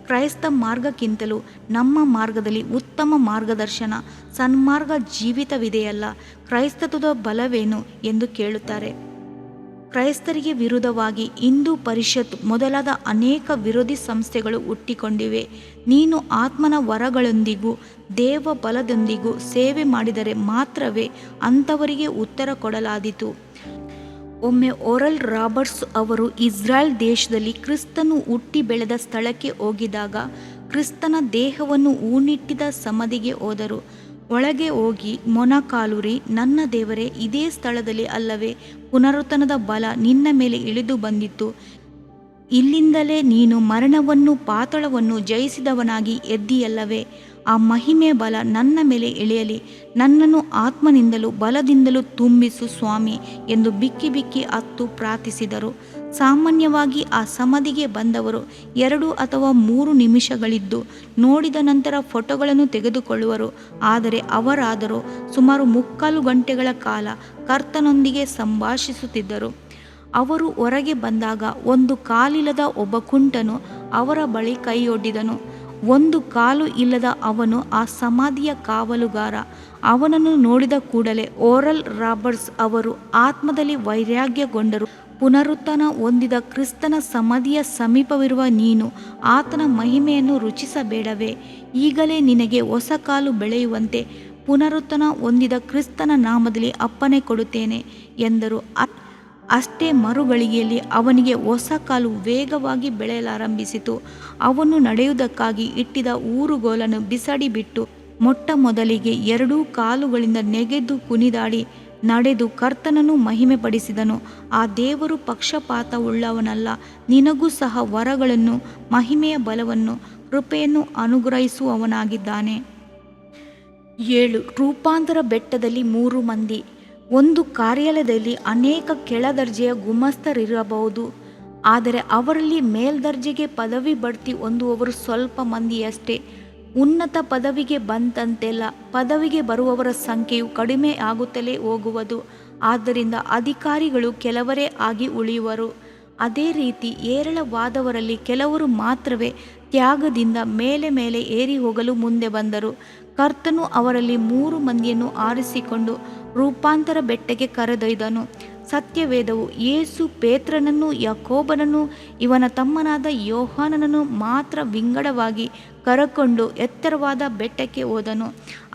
ಕ್ರೈಸ್ತ ಮಾರ್ಗಕ್ಕಿಂತಲೂ ನಮ್ಮ ಮಾರ್ಗದಲ್ಲಿ ಉತ್ತಮ ಮಾರ್ಗದರ್ಶನ, ಸನ್ಮಾರ್ಗ ಜೀವಿತವಿದೆಯಲ್ಲ. ಕ್ರೈಸ್ತತ್ವದ ಬಲವೇನು ಎಂದು ಕೇಳುತ್ತಾರೆ. ಕ್ರೈಸ್ತರಿಗೆ ವಿರುದ್ಧವಾಗಿ ಹಿಂದೂ ಪರಿಷತ್ ಮೊದಲಾದ ಅನೇಕ ವಿರೋಧಿ ಸಂಸ್ಥೆಗಳು ಹುಟ್ಟಿಕೊಂಡಿವೆ. ನೀನು ಆತ್ಮನ ವರಗಳೊಂದಿಗೂ ದೇವ ಬಲದೊಂದಿಗೂ ಸೇವೆ ಮಾಡಿದರೆ ಮಾತ್ರವೇ ಅಂಥವರಿಗೆ ಉತ್ತರ ಕೊಡಲಾದೀತು. ಒಮ್ಮೆ ಓರಲ್ ರಾಬರ್ಟ್ಸ್ ಅವರು ಇಸ್ರಾಯೇಲ್ ದೇಶದಲ್ಲಿ ಕ್ರಿಸ್ತನು ಹುಟ್ಟಿ ಬೆಳೆದ ಸ್ಥಳಕ್ಕೆ ಹೋಗಿದಾಗ ಕ್ರಿಸ್ತನ ದೇಹವನ್ನು ಹೂಣಿಟ್ಟಿದ್ದ ಸಮಾಧಿಗೆ ಹೋದರು. ಒಳಗೆ ಹೋಗಿ ಮೊಣಕಾಲೂರಿ, ನನ್ನ ದೇವರೇ, ಇದೇ ಸ್ಥಳದಲ್ಲಿ ಅಲ್ಲವೇ ಪುನರುತ್ಥಾನದ ಬಲ ನಿನ್ನ ಮೇಲೆ ಇಳಿದು ಬಂದಿತ್ತು? ಇಲ್ಲಿಂದಲೇ ನೀನು ಮರಣವನ್ನು ಪಾತಾಳವನ್ನು ಜಯಿಸಿದವನಾಗಿ ಎದ್ದಿಯಲ್ಲವೇ? ಆ ಮಹಿಮೆಯ ಬಲ ನನ್ನ ಮೇಲೆ ಇಳಿಯಲಿ, ನನ್ನನ್ನು ಆತ್ಮನಿಂದಲೂ ಬಲದಿಂದಲೂ ತುಂಬಿಸು ಸ್ವಾಮಿ ಎಂದು ಬಿಕ್ಕಿ ಬಿಕ್ಕಿ ಅತ್ತು ಪ್ರಾರ್ಥಿಸಿದರು. ಸಾಮಾನ್ಯವಾಗಿ ಆ ಸಮಾಧಿಗೆ ಬಂದವರು 2 ಅಥವಾ 3 ನಿಮಿಷಗಳಿದ್ದು ನೋಡಿದ ನಂತರ ಫೋಟೋಗಳನ್ನು ತೆಗೆದುಕೊಳ್ಳುವರು. ಆದರೆ ಅವರಾದರೂ ಸುಮಾರು 3/4 ಗಂಟೆಗಳ ಕಾಲ ಕರ್ತನೊಂದಿಗೆ ಸಂಭಾಷಿಸುತ್ತಿದ್ದರು. ಅವರು ಹೊರಗೆ ಬಂದಾಗ ಒಂದು ಕಾಲಿಲ್ಲದ ಒಬ್ಬ ಕುಂಟನು ಅವರ ಬಳಿ ಕೈಯೊಡ್ಡಿದನು. 1 ಕಾಲು ಇಲ್ಲದ ಅವನು ಆ ಸಮಾಧಿಯ ಕಾವಲುಗಾರ. ಅವನನ್ನು ನೋಡಿದ ಕೂಡಲೇ ಓರಲ್ ರಾಬರ್ಟ್ಸ್ ಅವರು ಆತ್ಮದಲ್ಲಿ ವೈರಾಗ್ಯಗೊಂಡರು. ಪುನರುತ್ಥಾನ ಹೊಂದಿದ ಕ್ರಿಸ್ತನ ಸಮಾಧಿಯ ಸಮೀಪವಿರುವ ನೀನು ಆತನ ಮಹಿಮೆಯನ್ನು ರುಚಿಸಬೇಡವೇ? ಈಗಲೇ ನಿನಗೆ ಹೊಸ ಕಾಲು ಬೆಳೆಯುವಂತೆ ಪುನರುತ್ಥಾನ ಹೊಂದಿದ ಕ್ರಿಸ್ತನ ನಾಮದಲ್ಲಿ ಅಪ್ಪಣೆ ಕೊಡುತ್ತೇನೆ ಎಂದರು. ಅಷ್ಟೇ ಮರುಗಳಿಗೆಯಲ್ಲಿ ಅವನಿಗೆ ಹೊಸ ಕಾಲು ವೇಗವಾಗಿ ಬೆಳೆಯಲಾರಂಭಿಸಿತು. ಅವನು ನಡೆಯುವುದಕ್ಕಾಗಿ ಇಟ್ಟಿದ್ದ ಊರುಗೋಲನ್ನು ಬಿಸಾಡಿಬಿಟ್ಟು ಮೊಟ್ಟ ಮೊದಲಿಗೆ 2 ಕಾಲುಗಳಿಂದ ನೆಗೆದು ಕುಣಿದಾಡಿ ನಡೆದು ಕರ್ತನನ್ನು ಮಹಿಮೆಪಡಿಸಿದನು. ಆ ದೇವರು ಪಕ್ಷಪಾತವುಳ್ಳವನಲ್ಲ, ನಿನಗೂ ಸಹ ವರಗಳನ್ನು, ಮಹಿಮೆಯ ಬಲವನ್ನು, ಕೃಪೆಯನ್ನು ಅನುಗ್ರಹಿಸುವವನಾಗಿದ್ದಾನೆ. 7. ರೂಪಾಂತರ ಬೆಟ್ಟದಲ್ಲಿ 3 ಮಂದಿ. ಒಂದು ಕಾರ್ಯಾಲಯದಲ್ಲಿ ಅನೇಕ ಕೆಳದರ್ಜೆಯ ಗುಮಾಸ್ತರಿರಬಹುದು, ಆದರೆ ಅವರಲ್ಲಿ ಮೇಲ್ದರ್ಜೆಗೆ ಪದವಿ ಬಡ್ತಿ ಹೊಂದುವವರು ಸ್ವಲ್ಪ ಮಂದಿಯಷ್ಟೇ. ಉನ್ನತ ಪದವಿಗೆ ಬಂದಂತೆಲ್ಲ ಪದವಿಗೆ ಬರುವವರ ಸಂಖ್ಯೆಯು ಕಡಿಮೆ ಆಗುತ್ತಲೇ ಹೋಗುವುದು. ಆದ್ದರಿಂದ ಅಧಿಕಾರಿಗಳು ಕೆಲವರೇ ಆಗಿ ಉಳಿಯುವರು. ಅದೇ ರೀತಿ ಹೇರಳವಾದವರಲ್ಲಿ ಕೆಲವರು ಮಾತ್ರವೇ ತ್ಯಾಗದಿಂದ ಮೇಲೆ ಮೇಲೆ ಏರಿ ಹೋಗಲು ಮುಂದೆ ಬಂದರು. ಕರ್ತನು ಅವರಲ್ಲಿ 3 ಮಂದಿಯನ್ನು ಆರಿಸಿಕೊಂಡು ರೂಪಾಂತರ ಬೆಟ್ಟಕ್ಕೆ ಕರೆದೊಯ್ದನು. ಸತ್ಯವೇದವು ಯೇಸು ಪೇತ್ರನನ್ನು, ಯಾಕೋಬನನ್ನು, ಇವನ ತಮ್ಮನಾದ ಯೋಹಾನನನ್ನು ಮಾತ್ರ ವಿಂಗಡವಾಗಿ ಕರಕೊಂಡು ಎತ್ತರವಾದ ಬೆಟ್ಟಕ್ಕೆ ಹೋದನು.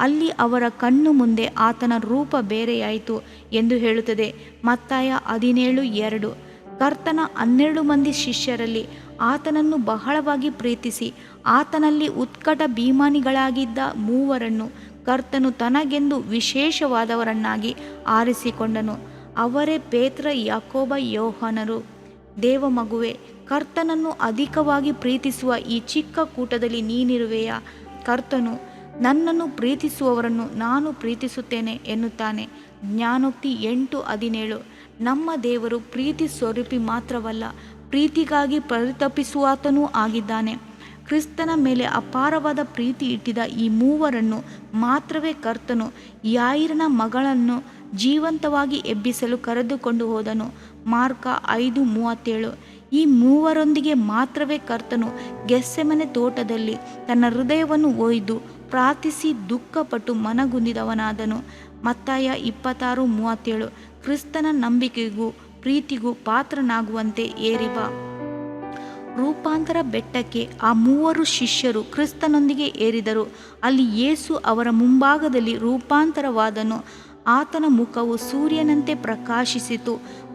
ಅಲ್ಲಿ ಅವರ ಕಣ್ಣು ಮುಂದೆ ಆತನ ರೂಪ ಬೇರೆಯಾಯಿತು ಎಂದು ಹೇಳುತ್ತದೆ. ಮತ್ತಾಯ 17:2. ಕರ್ತನ 12 ಮಂದಿ ಶಿಷ್ಯರಲ್ಲಿ ಆತನನ್ನು ಬಹಳವಾಗಿ ಪ್ರೀತಿಸಿ ಆತನಲ್ಲಿ ಉತ್ಕಟ ಅಭಿಮಾನಿಗಳಾಗಿದ್ದ 3 ಕರ್ತನು ತನಗೆಂದು ವಿಶೇಷವಾದವರನ್ನಾಗಿ ಆರಿಸಿಕೊಂಡನು. ಅವರೇ ಪೇತ್ರ, ಯಾಕೋಬ, ಯೋಹಾನರು. ದೇವಮಗುವೆ, ಕರ್ತನನ್ನು ಅಧಿಕವಾಗಿ ಪ್ರೀತಿಸುವ ಈ ಚಿಕ್ಕ ಕೂಟದಲ್ಲಿ ನೀನಿರುವೆಯಾ? ಕರ್ತನು ನನ್ನನ್ನು ಪ್ರೀತಿಸುವವರನ್ನು ನಾನು ಪ್ರೀತಿಸುತ್ತೇನೆ ಎನ್ನುತ್ತಾನೆ. ಜ್ಞಾನೋಕ್ತಿ 8:17. ನಮ್ಮ ದೇವರು ಪ್ರೀತಿ ಸ್ವರೂಪಿ ಮಾತ್ರವಲ್ಲ, ಪ್ರೀತಿಗಾಗಿ ಪರಿತಪಿಸುವಾತನೂ ಆಗಿದ್ದಾನೆ. ಕ್ರಿಸ್ತನ ಮೇಲೆ ಅಪಾರವಾದ ಪ್ರೀತಿ ಇಟ್ಟಿದ್ದ ಈ 3 ಮಾತ್ರವೇ ಕರ್ತನು ಯಾಯಿರನ ಮಗಳನ್ನು ಜೀವಂತವಾಗಿ ಎಬ್ಬಿಸಲು ಕರೆದುಕೊಂಡು ಹೋದನು. ಮಾರ್ಕ 5:37. ಈ 3 ಮಾತ್ರವೇ ಕರ್ತನು ಗೆತ್ಸೆಮನೆ ತೋಟದಲ್ಲಿ ತನ್ನ ಹೃದಯವನ್ನು ಒಯ್ದು ಪ್ರಾರ್ಥಿಸಿ ದುಃಖಪಟ್ಟು ಮನಗುಂದಿದವನಾದನು. ಮತ್ತಾಯ 26:37. ಕ್ರಿಸ್ತನ ನಂಬಿಕೆಗೂ ಪ್ರೀತಿಗೂ ಪಾತ್ರನಾಗುವಂತೆ ಏರಿ ಬಾ. ರೂಪಾಂತರ ಬೆಟ್ಟಕ್ಕೆ ಆ 3 ಶಿಷ್ಯರು ಕ್ರಿಸ್ತನೊಂದಿಗೆ ಏರಿದರು. ಅಲ್ಲಿ ಯೇಸು ಅವರ ಮುಂಭಾಗದಲ್ಲಿ ರೂಪಾಂತರವಾದನು. ಆತನ ಮುಖವು ಸೂರ್ಯನಂತೆ ಪ್ರಕಾಶಿಸಿತು.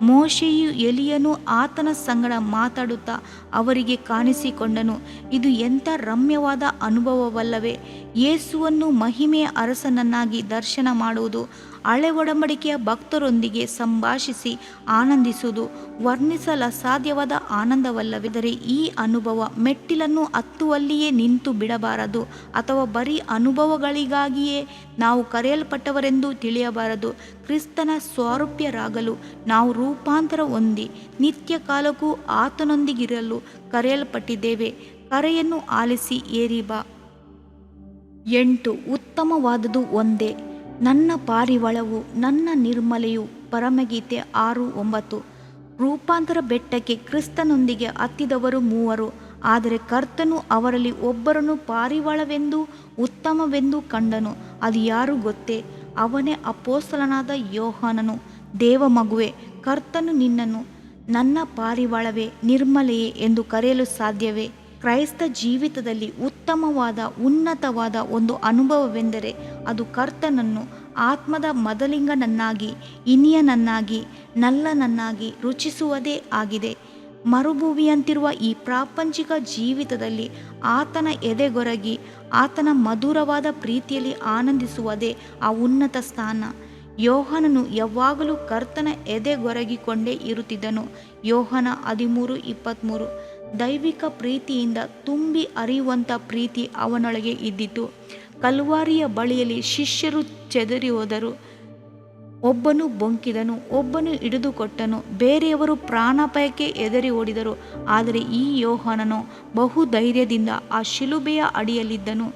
ಮೋಶೆಯು ಎಲಿಯನು ಆತನ ಸಂಗಡ ಮಾತಾಡುತ್ತಾ ಅವರಿಗೆ ಕಾಣಿಸಿಕೊಂಡನು. ಇದು ಎಂಥ ರಮ್ಯವಾದ ಅನುಭವವಲ್ಲವೇ? ಯೇಸುವನ್ನು ಮಹಿಮೆಯ ಅರಸನನ್ನಾಗಿ ದರ್ಶನ ಮಾಡುವುದು, ಹಳೆ ಒಡಂಬಡಿಕೆಯ ಭಕ್ತರೊಂದಿಗೆ ಸಂಭಾಷಿಸಿ ಆನಂದಿಸುವುದು ವರ್ಣಿಸಲಸಾಧ್ಯವಾದ ಆನಂದವಲ್ಲವಿದ್ದರೆ ಈ ಅನುಭವ ಮೆಟ್ಟಿಲನ್ನು ಹತ್ತುವಲ್ಲಿಯೇ ನಿಂತು ಬಿಡಬಾರದು, ಅಥವಾ ಬರೀ ಅನುಭವಗಳಿಗಾಗಿಯೇ ನಾವು ಕರೆಯಲ್ಪಟ್ಟವರೆಂದು ತಿಳಿಯಬಾರದು. ಕ್ರಿಸ್ತನ ಸ್ವರೂಪ್ಯರಾಗಲು ನಾವು ರೂಪಾಂತರ ಹೊಂದಿ ನಿತ್ಯ ಕಾಲಕ್ಕೂ ಆತನೊಂದಿಗಿರಲು ಕರೆಯಲ್ಪಟ್ಟಿದ್ದೇವೆ. ಕರೆಯನ್ನು ಆಲಿಸಿ ಏರಿ ಬಾ. 8. ಉತ್ತಮವಾದುದು ಒಂದೇ, ನನ್ನ ಪಾರಿವಾಳವು, ನನ್ನ ನಿರ್ಮಲೆಯು. ಪರಮಗೀತೆ 6:9. ರೂಪಾಂತರ ಬೆಟ್ಟಕ್ಕೆ ಕ್ರಿಸ್ತನೊಂದಿಗೆ ಹತ್ತಿದವರು 3, ಆದರೆ ಕರ್ತನು ಅವರಲ್ಲಿ ಒಬ್ಬರನ್ನು ಪಾರಿವಾಳವೆಂದು ಉತ್ತಮವೆಂದು ಕಂಡನು. ಅದು ಯಾರು ಗೊತ್ತೇ? ಅವನೇ ಅಪೊಸ್ತಲನಾದ ಯೋಹಾನನು. ದೇವಮಗುವೆ, ಕರ್ತನು ನಿನ್ನನ್ನು ನನ್ನ ಪಾರಿವಾಳವೇ, ನಿರ್ಮಲೆಯೇ ಎಂದು ಕರೆಯಲು ಸಾಧ್ಯವೇ? ಕ್ರೈಸ್ತ ಜೀವಿತದಲ್ಲಿ ಉತ್ತಮವಾದ, ಉನ್ನತವಾದ ಒಂದು ಅನುಭವವೆಂದರೆ ಅದು ಕರ್ತನನ್ನು ಆತ್ಮದ ಮೊದಲಿಂಗನನ್ನಾಗಿ, ಇನಿಯನನ್ನಾಗಿ, ನಲ್ಲನನ್ನಾಗಿ ರುಚಿಸುವುದೇ ಆಗಿದೆ. ಮರುಭೂಮಿಯಂತಿರುವ ಈ ಪ್ರಾಪಂಚಿಕ ಜೀವಿತದಲ್ಲಿ ಆತನ ಎದೆಗೊರಗಿ ಆತನ ಮಧುರವಾದ ಪ್ರೀತಿಯಲ್ಲಿ ಆನಂದಿಸುವುದೇ ಆ ಉನ್ನತ ಸ್ಥಾನ. ಯೋಹಾನನು ಯಾವಾಗಲೂ ಕರ್ತನ ಎದೆಗೊರಗಿಕೊಂಡೇ ಇರುತ್ತಿದ್ದನು. ಯೋಹಾನ 13:23. ದೈವಿಕ ಪ್ರೀತಿಯಿಂದ ತುಂಬಿ ಹರಿಯುವಂಥ ಪ್ರೀತಿ ಅವನೊಳಗೆ ಇದ್ದಿತು. ಕಲ್ವಾರಿಯ ಬಳಿಯಲ್ಲಿ ಶಿಷ್ಯರು ಚೆದರಿ ಹೋದರು. ಒಬ್ಬನು ಬೊಂಕಿದನು, ಒಬ್ಬನು ಹಿಡಿದುಕೊಟ್ಟನು, ಬೇರೆಯವರು ಪ್ರಾಣಾಪಾಯಕ್ಕೆ ಹೆದರಿ ಓಡಿದರು. ಆದರೆ ಈ ಯೋಹಾನನು ಬಹುಧೈರ್ಯದಿಂದ ಆ ಶಿಲುಬೆಯ ಅಡಿಯಲ್ಲಿದ್ದನು.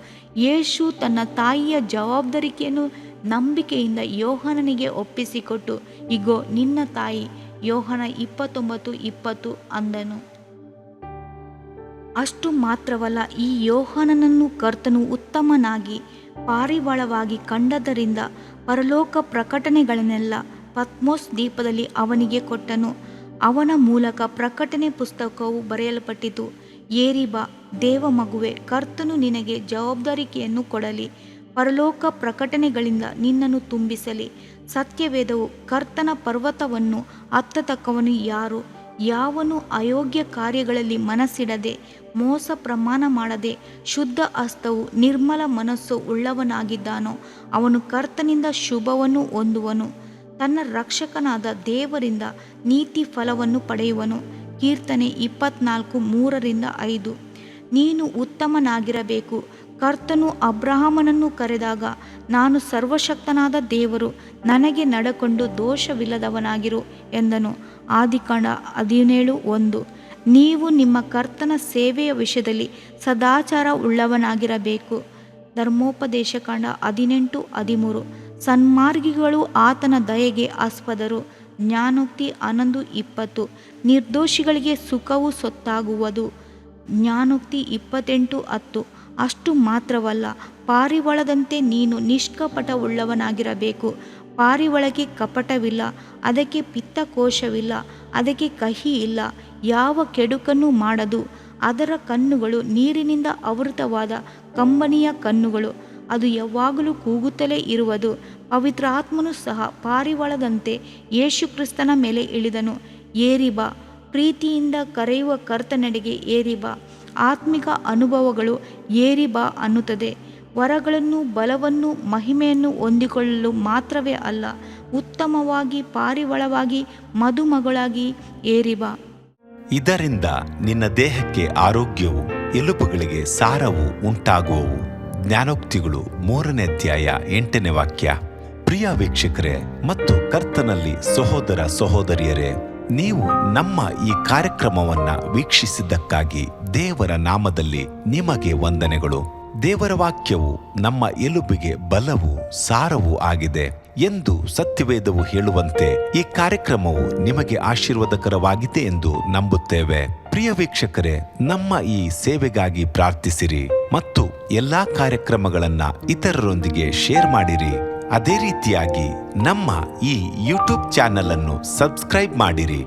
ಯೇಸು ತನ್ನ ತಾಯಿಯ ಜವಾಬ್ದಾರಿಕೆಯನ್ನು ನಂಬಿಕೆಯಿಂದ ಯೋಹಾನನಿಗೆ ಒಪ್ಪಿಸಿಕೊಟ್ಟು, ಇಗೋ ನಿನ್ನ ತಾಯಿ, ಯೋಹಾನ 29:20 ಅಂದನು. ಅಷ್ಟು ಮಾತ್ರವಲ್ಲ, ಈ ಯೋಹಾನನನ್ನು ಕರ್ತನು ಉತ್ತಮನಾಗಿ ಪಾರಿವಾಳವಾಗಿ ಕಂಡದ್ದರಿಂದ ಪರಲೋಕ ಪ್ರಕಟಣೆಗಳನ್ನೆಲ್ಲ ಪತ್ಮೋಸ್ ದ್ವೀಪದಲ್ಲಿ ಅವನಿಗೆ ಕೊಟ್ಟನು. ಅವನ ಮೂಲಕ ಪ್ರಕಟಣೆ ಪುಸ್ತಕವು ಬರೆಯಲ್ಪಟ್ಟಿತು. ಏರಿ ಬಾ, ದೇವಮಗುವೆ, ಕರ್ತನು ನಿನಗೆ ಜವಾಬ್ದಾರಿಕೆಯನ್ನು ಕೊಡಲಿ. ಪರಲೋಕ ಪ್ರಕಟಣೆಗಳಿಂದ ನಿನ್ನನ್ನು ತುಂಬಿಸಲಿ. ಸತ್ಯವೇದವು ಕರ್ತನ ಪರ್ವತವನ್ನು ಹತ್ತತಕ್ಕವನು ಯಾರು? ಯಾವನು ಅಯೋಗ್ಯ ಕಾರ್ಯಗಳಲ್ಲಿ ಮನಸ್ಸಿಡದೆ, ಮೋಸ ಪ್ರಮಾಣ ಮಾಡದೆ, ಶುದ್ಧ ಹಸ್ತವು ನಿರ್ಮಲ ಮನಸ್ಸು ಉಳ್ಳವನಾಗಿದ್ದಾನೋ ಅವನು ಕರ್ತನಿಂದ ಶುಭವನ್ನು ಹೊಂದುವನು. ತನ್ನ ರಕ್ಷಕನಾದ ದೇವರಿಂದ ನೀತಿ ಫಲವನ್ನು ಪಡೆಯುವನು. ಕೀರ್ತನೆ 24:3-5. ನೀನು ಉತ್ತಮನಾಗಿರಬೇಕು. ಕರ್ತನು ಅಬ್ರಹಾಮನನ್ನು ಕರೆದಾಗ, ನಾನು ಸರ್ವಶಕ್ತನಾದ ದೇವರು, ನನಗೆ ನಡಕೊಂಡು ದೋಷವಿಲ್ಲದವನಾಗಿರು ಎಂದನು. ಆದಿಕಾಂಡ 17:1. ನೀವು ನಿಮ್ಮ ಕರ್ತನ ಸೇವೆಯ ವಿಷಯದಲ್ಲಿ ಸದಾಚಾರ ಉಳ್ಳವನಾಗಿರಬೇಕು. ಧರ್ಮೋಪದೇಶಕಾಂಡ 18:13. ಸನ್ಮಾರ್ಗಿಗಳು ಆತನ ದಯೆಗೆ ಆಸ್ಪದರು. ಜ್ಞಾನೋಕ್ತಿ 11:20. ನಿರ್ದೋಷಿಗಳಿಗೆ ಸುಖವು ಸೊತ್ತಾಗುವುದು. ಜ್ಞಾನೋಕ್ತಿ 28:10. ಅಷ್ಟು ಮಾತ್ರವಲ್ಲ, ಪಾರಿವಾಳದಂತೆ ನೀನು ನಿಷ್ಕಪಟವುಳ್ಳವನಾಗಿರಬೇಕು. ಪಾರಿವಾಳಕ್ಕೆ ಕಪಟವಿಲ್ಲ, ಅದಕ್ಕೆ ಪಿತ್ತಕೋಶವಿಲ್ಲ, ಅದಕ್ಕೆ ಕಹಿ ಇಲ್ಲ, ಯಾವ ಕೆಡುಕನ್ನು ಮಾಡದು. ಅದರ ಕಣ್ಣುಗಳು ನೀರಿನಿಂದ ಆವೃತವಾದ ಕಂಬನಿಯ ಕಣ್ಣುಗಳು, ಅದು ಯಾವಾಗಲೂ ಕೂಗುತ್ತಲೇ ಇರುವುದು. ಪವಿತ್ರಾತ್ಮನು ಸಹ ಪಾರಿವಾಳದಂತೆ ಯೇಸುಕ್ರಿಸ್ತನ ಮೇಲೆ ಇಳಿದನು. ಏರಿ ಬಾ, ಪ್ರೀತಿಯಿಂದ ಕರೆಯುವ ಕರ್ತನೆಡೆಗೆ ಏರಿ ಬಾ. ಆತ್ಮಿಕ ಅನುಭವಗಳು ಏರಿ ಬಾ ಅನ್ನುತ್ತದೆ. ವರಗಳನ್ನು, ಬಲವನ್ನು, ಮಹಿಮೆಯನ್ನು ಹೊಂದಿಕೊಳ್ಳಲು ಮಾತ್ರವೇ ಅಲ್ಲ, ಉತ್ತಮವಾಗಿ, ಪಾರಿವಾಳವಾಗಿ, ಮದುಮಗಳಾಗಿ ಏರಿ ಬಾ. ಇದರಿಂದ ನಿನ್ನ ದೇಹಕ್ಕೆ ಆರೋಗ್ಯವು, ಎಲುಬುಗಳಿಗೆ ಸಾರವು ಉಂಟಾಗುವವು. ಜ್ಞಾನೋಕ್ತಿಗಳು 3ನೇ ಅಧ್ಯಾಯ 8ನೇ ವಾಕ್ಯ. ಪ್ರಿಯ ವೀಕ್ಷಕರೇ ಮತ್ತು ಕರ್ತನಲ್ಲಿ ಸಹೋದರ ಸಹೋದರಿಯರೇ, ನೀವು ನಮ್ಮ ಈ ಕಾರ್ಯಕ್ರಮವನ್ನ ವೀಕ್ಷಿಸಿದ್ದಕ್ಕಾಗಿ ದೇವರ ನಾಮದಲ್ಲಿ ನಿಮಗೆ ವಂದನೆಗಳು. ದೇವರ ವಾಕ್ಯವು ನಮ್ಮ ಎಲುಬಿಗೆ ಬಲವೂ ಸಾರವೂ ಆಗಿದೆ ಎಂದು ಸತ್ಯವೇದವು ಹೇಳುವಂತೆ ಈ ಕಾರ್ಯಕ್ರಮವು ನಿಮಗೆ ಆಶೀರ್ವಾದಕರವಾಗಿದೆ ಎಂದು ನಂಬುತ್ತೇವೆ. ಪ್ರಿಯ ವೀಕ್ಷಕರೇ, ನಮ್ಮ ಈ ಸೇವೆಗಾಗಿ ಪ್ರಾರ್ಥಿಸಿರಿ ಮತ್ತು ಎಲ್ಲಾ ಕಾರ್ಯಕ್ರಮಗಳನ್ನ ಇತರರೊಂದಿಗೆ ಶೇರ್ ಮಾಡಿರಿ. ಅದೇ ರೀತಿಯಾಗಿ ನಮ್ಮ ಈ ಯೂಟ್ಯೂಬ್ ಚಾನೆಲ್ ಅನ್ನು ಸಬ್ಸ್ಕ್ರೈಬ್ ಮಾಡಿರಿ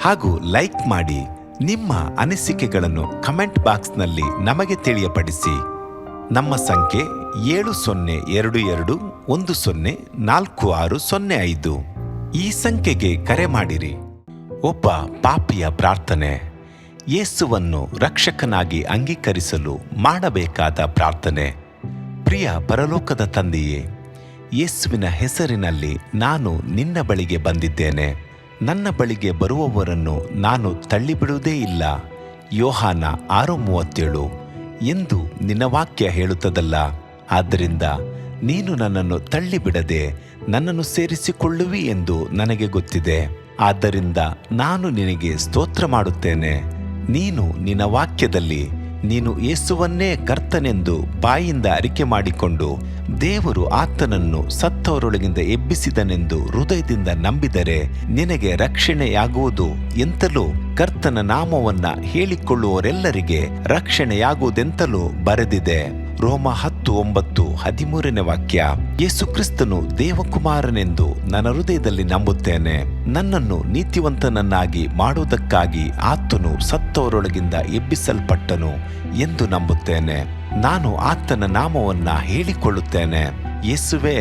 ಹಾಗೂ ಲೈಕ್ ಮಾಡಿ. ನಿಮ್ಮ ಅನಿಸಿಕೆಗಳನ್ನು ಕಮೆಂಟ್ ಬಾಕ್ಸ್ನಲ್ಲಿ ನಮಗೆ ತಿಳಿಯಪಡಿಸಿ. ನಮ್ಮ ಸಂಖ್ಯೆ 7022 104605. ಈ ಸಂಖ್ಯೆಗೆ ಕರೆ ಮಾಡಿರಿ. ಒಬ್ಬ ಪಾಪಿಯ ಪ್ರಾರ್ಥನೆ. ಯೇಸುವನ್ನು ರಕ್ಷಕನಾಗಿ ಅಂಗೀಕರಿಸಲು ಮಾಡಬೇಕಾದ ಪ್ರಾರ್ಥನೆ. ಪ್ರಿಯ ಪರಲೋಕದ ತಂದೆಯೇ, ಯೇಸುವಿನ ಹೆಸರಿನಲ್ಲಿ ನಾನು ನಿನ್ನ ಬಳಿಗೆ ಬಂದಿದ್ದೇನೆ. ನನ್ನ ಬಳಿಗೆ ಬರುವವರನ್ನು ನಾನು ತಳ್ಳಿಬಿಡುವುದೇ ಇಲ್ಲ. ಯೋಹಾನ 6:37 ಎಂದು ನಿನ್ನ ವಾಕ್ಯ ಹೇಳುತ್ತದಲ್ಲ. ಆದ್ದರಿಂದ ನೀನು ನನ್ನನ್ನು ತಳ್ಳಿಬಿಡದೆ ನನ್ನನ್ನು ಸೇರಿಸಿಕೊಳ್ಳುವಿ ಎಂದು ನನಗೆ ಗೊತ್ತಿದೆ. ಆದ್ದರಿಂದ ನಾನು ನಿನಗೆ ಸ್ತೋತ್ರ ಮಾಡುತ್ತೇನೆ. ನೀನು ನಿನ್ನ ವಾಕ್ಯದಲ್ಲಿ ನೀನು ಯೇಸುವನ್ನೇ ಕರ್ತನೆಂದು ಬಾಯಿಂದ ಅರಿಕೆ ಮಾಡಿಕೊಂಡು ದೇವರು ಆತನನ್ನು ಸತ್ತವರೊಳಗಿಂದ ಎಬ್ಬಿಸಿದನೆಂದು ಹೃದಯದಿಂದ ನಂಬಿದರೆ ನಿನಗೆ ರಕ್ಷಣೆಯಾಗುವುದು ಎಂತಲೂ ಕರ್ತನ ನಾಮವನ್ನ ಹೇಳಿಕೊಳ್ಳುವವರೆಲ್ಲರಿಗೆ ರಕ್ಷಣೆಯಾಗುವುದೆಂತಲೂ ಬರೆದಿದೆ. ರೋಮ 10:9-13 ವಾಕ್ಯ. ಯೇಸು ಕ್ರಿಸ್ತನು ದೇವಕುಮಾರನೆಂದು ನನ್ನ ಹೃದಯದಲ್ಲಿ ನಂಬುತ್ತೇನೆ. ನನ್ನನ್ನು ನೀತಿವಂತನನ್ನಾಗಿ ಮಾಡುವುದಕ್ಕಾಗಿ ಆತನು ಸತ್ತವರೊಳಗಿಂದ ಎಬ್ಬಿಸಲ್ಪಟ್ಟನು ಎಂದು ನಂಬುತ್ತೇನೆ. ನಾನು ಆತನ ನಾಮವನ್ನ ಹೇಳಿಕೊಳ್ಳುತ್ತೇನೆ. ಯೇಸುವೇ,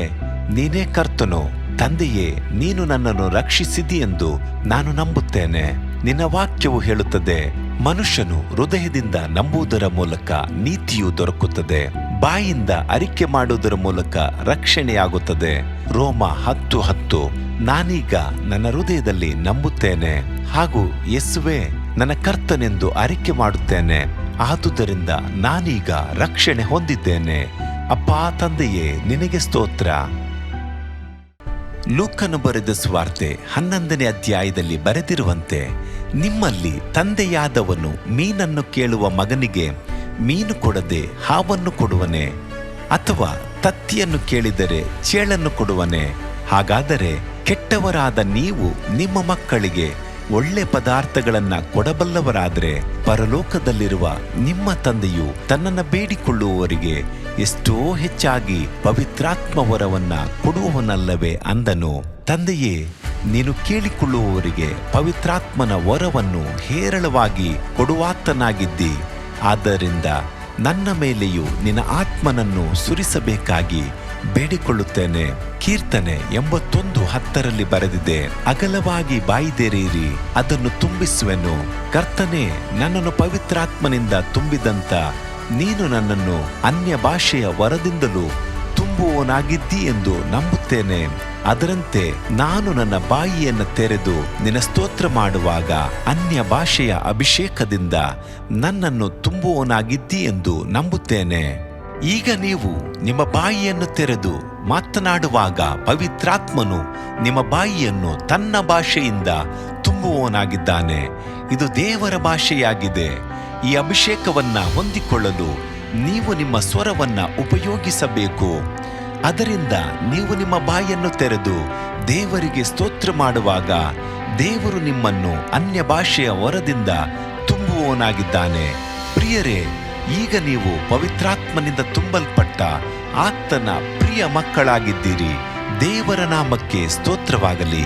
ನೀನೇ ಕರ್ತನು. ತಂದೆಯೇ, ನೀನು ನನ್ನನ್ನು ರಕ್ಷಿಸಿದಿ ಎಂದು ನಾನು ನಂಬುತ್ತೇನೆ. ನಿನ್ನ ವಾಕ್ಯವು ಹೇಳುತ್ತದೆ, ಮನುಷ್ಯನು ಹೃದಯದಿಂದ ನಂಬುವುದರ ಮೂಲಕ ನೀತಿಯು ದೊರಕುತ್ತದೆ, ಬಾಯಿಂದ ಅರಿಕೆ ಮಾಡುವುದರ ಮೂಲಕ ರಕ್ಷಣೆಯಾಗುತ್ತದೆ. ರೋಮ 10:10. ನಾನೀಗ ನನ್ನ ಹೃದಯದಲ್ಲಿ ನಂಬುತ್ತೇನೆ ಹಾಗೂ ಯೇಸುವೇ ನನ್ನ ಕರ್ತನೆಂದು ಅರಿಕೆ ಮಾಡುತ್ತೇನೆ. ಆದುದರಿಂದ ನಾನೀಗ ರಕ್ಷಣೆ ಹೊಂದಿದ್ದೇನೆ. ಅಪ್ಪಾ ತಂದೆಯೇ, ನಿನಗೆ ಸ್ತೋತ್ರ. ಲೂಕನು ಬರೆದ ಸುವಾರ್ತೆ 11ನೇ ಅಧ್ಯಾಯದಲ್ಲಿ ಬರೆದಿರುವಂತೆ, ನಿಮ್ಮಲ್ಲಿ ತಂದೆಯಾದವನು ಮೀನನ್ನು ಕೇಳುವ ಮಗನಿಗೆ ಮೀನು ಕೊಡದೆ ಹಾವನ್ನು ಕೊಡುವನೆ? ಅಥವಾ ತತ್ತಿಯನ್ನು ಕೇಳಿದರೆ ಚೇಳನ್ನು ಕೊಡುವನೆ? ಹಾಗಾದರೆ ಕೆಟ್ಟವರಾದ ನೀವು ನಿಮ್ಮ ಮಕ್ಕಳಿಗೆ ಒಳ್ಳೆ ಪದಾರ್ಥಗಳನ್ನ ಕೊಡಬಲ್ಲವರಾದರೆ ಪರಲೋಕದಲ್ಲಿರುವ ನಿಮ್ಮ ತಂದೆಯು ತನ್ನನ್ನು ಬೇಡಿಕೊಳ್ಳುವವರಿಗೆ ಎಷ್ಟೋ ಹೆಚ್ಚಾಗಿ ಪವಿತ್ರಾತ್ಮ ವರವನ್ನ ಕೊಡುವವನಲ್ಲವೇ ಅಂದನು. ತಂದೆಯೇ, ನೀನು ಕೇಳಿಕೊಳ್ಳುವವರಿಗೆ ಪವಿತ್ರಾತ್ಮನ ವರವನ್ನು ಹೇರಳವಾಗಿ ಕೊಡುವಾತನಾಗಿದ್ದಿ. ಆದ್ದರಿಂದ ನನ್ನ ಮೇಲೆಯೂ ನಿನ್ನ ಆತ್ಮನನ್ನು ಸುರಿಸಬೇಕಾಗಿ ಬೇಡಿಕೊಳ್ಳುತ್ತೇನೆ. ಕೀರ್ತನೆ 81:10 ಬರೆದಿದೆ, ಅಗಲವಾಗಿ ಬಾಯಿದೆರೆಯಿರಿ, ಅದನ್ನು ತುಂಬಿಸುವೆನು. ಕರ್ತನೇ, ನನ್ನನ್ನು ಪವಿತ್ರಾತ್ಮನಿಂದ ತುಂಬಿದಂತ ನೀನು ನನ್ನನ್ನು ಅನ್ಯ ಭಾಷೆಯ ವರದಿಂದಲೂ ತುಂಬುವವನಾಗಿದ್ದಿ ಎಂದು ನಂಬುತ್ತೇನೆ. ಅದರಂತೆ ನಾನು ನನ್ನ ಬಾಯಿಯನ್ನು ತೆರೆದು ನಿನ್ನ ಸ್ತೋತ್ರ ಮಾಡುವಾಗ ಅನ್ಯ ಭಾಷೆಯ ಅಭಿಷೇಕದಿಂದ ನನ್ನನ್ನು ತುಂಬುವವನಾಗಿದ್ದಿ ಎಂದು ನಂಬುತ್ತೇನೆ. ಈಗ ನೀವು ನಿಮ್ಮ ಬಾಯಿಯನ್ನು ತೆರೆದು ಮಾತನಾಡುವಾಗ ಪವಿತ್ರಾತ್ಮನು ನಿಮ್ಮ ಬಾಯಿಯನ್ನು ತನ್ನ ಭಾಷೆಯಿಂದ ತುಂಬುವವನಾಗಿದ್ದಾನೆ. ಇದು ದೇವರ ಭಾಷೆಯಾಗಿದೆ. ಈ ಅಭಿಷೇಕವನ್ನ ಹೊಂದಿಕೊಳ್ಳಲು ನೀವು ನಿಮ್ಮ ಸ್ವರವನ್ನ ಉಪಯೋಗಿಸಬೇಕು. ಅದರಿಂದ ನೀವು ನಿಮ್ಮ ಬಾಯನ್ನು ತೆರೆದು ದೇವರಿಗೆ ಸ್ತೋತ್ರ ಮಾಡುವಾಗ ದೇವರು ನಿಮ್ಮನ್ನು ಅನ್ಯ ಭಾಷೆಯ ವರದಿಂದ ತುಂಬುವವನಾಗಿದ್ದಾನೆ. ಪ್ರಿಯರೇ, ಈಗ ನೀವು ಪವಿತ್ರಾತ್ಮನಿಂದ ತುಂಬಲ್ಪಟ್ಟ ಆತನ ಪ್ರಿಯ ಮಕ್ಕಳಾಗಿದ್ದೀರಿ. ದೇವರ ನಾಮಕ್ಕೆ ಸ್ತೋತ್ರವಾಗಲಿ.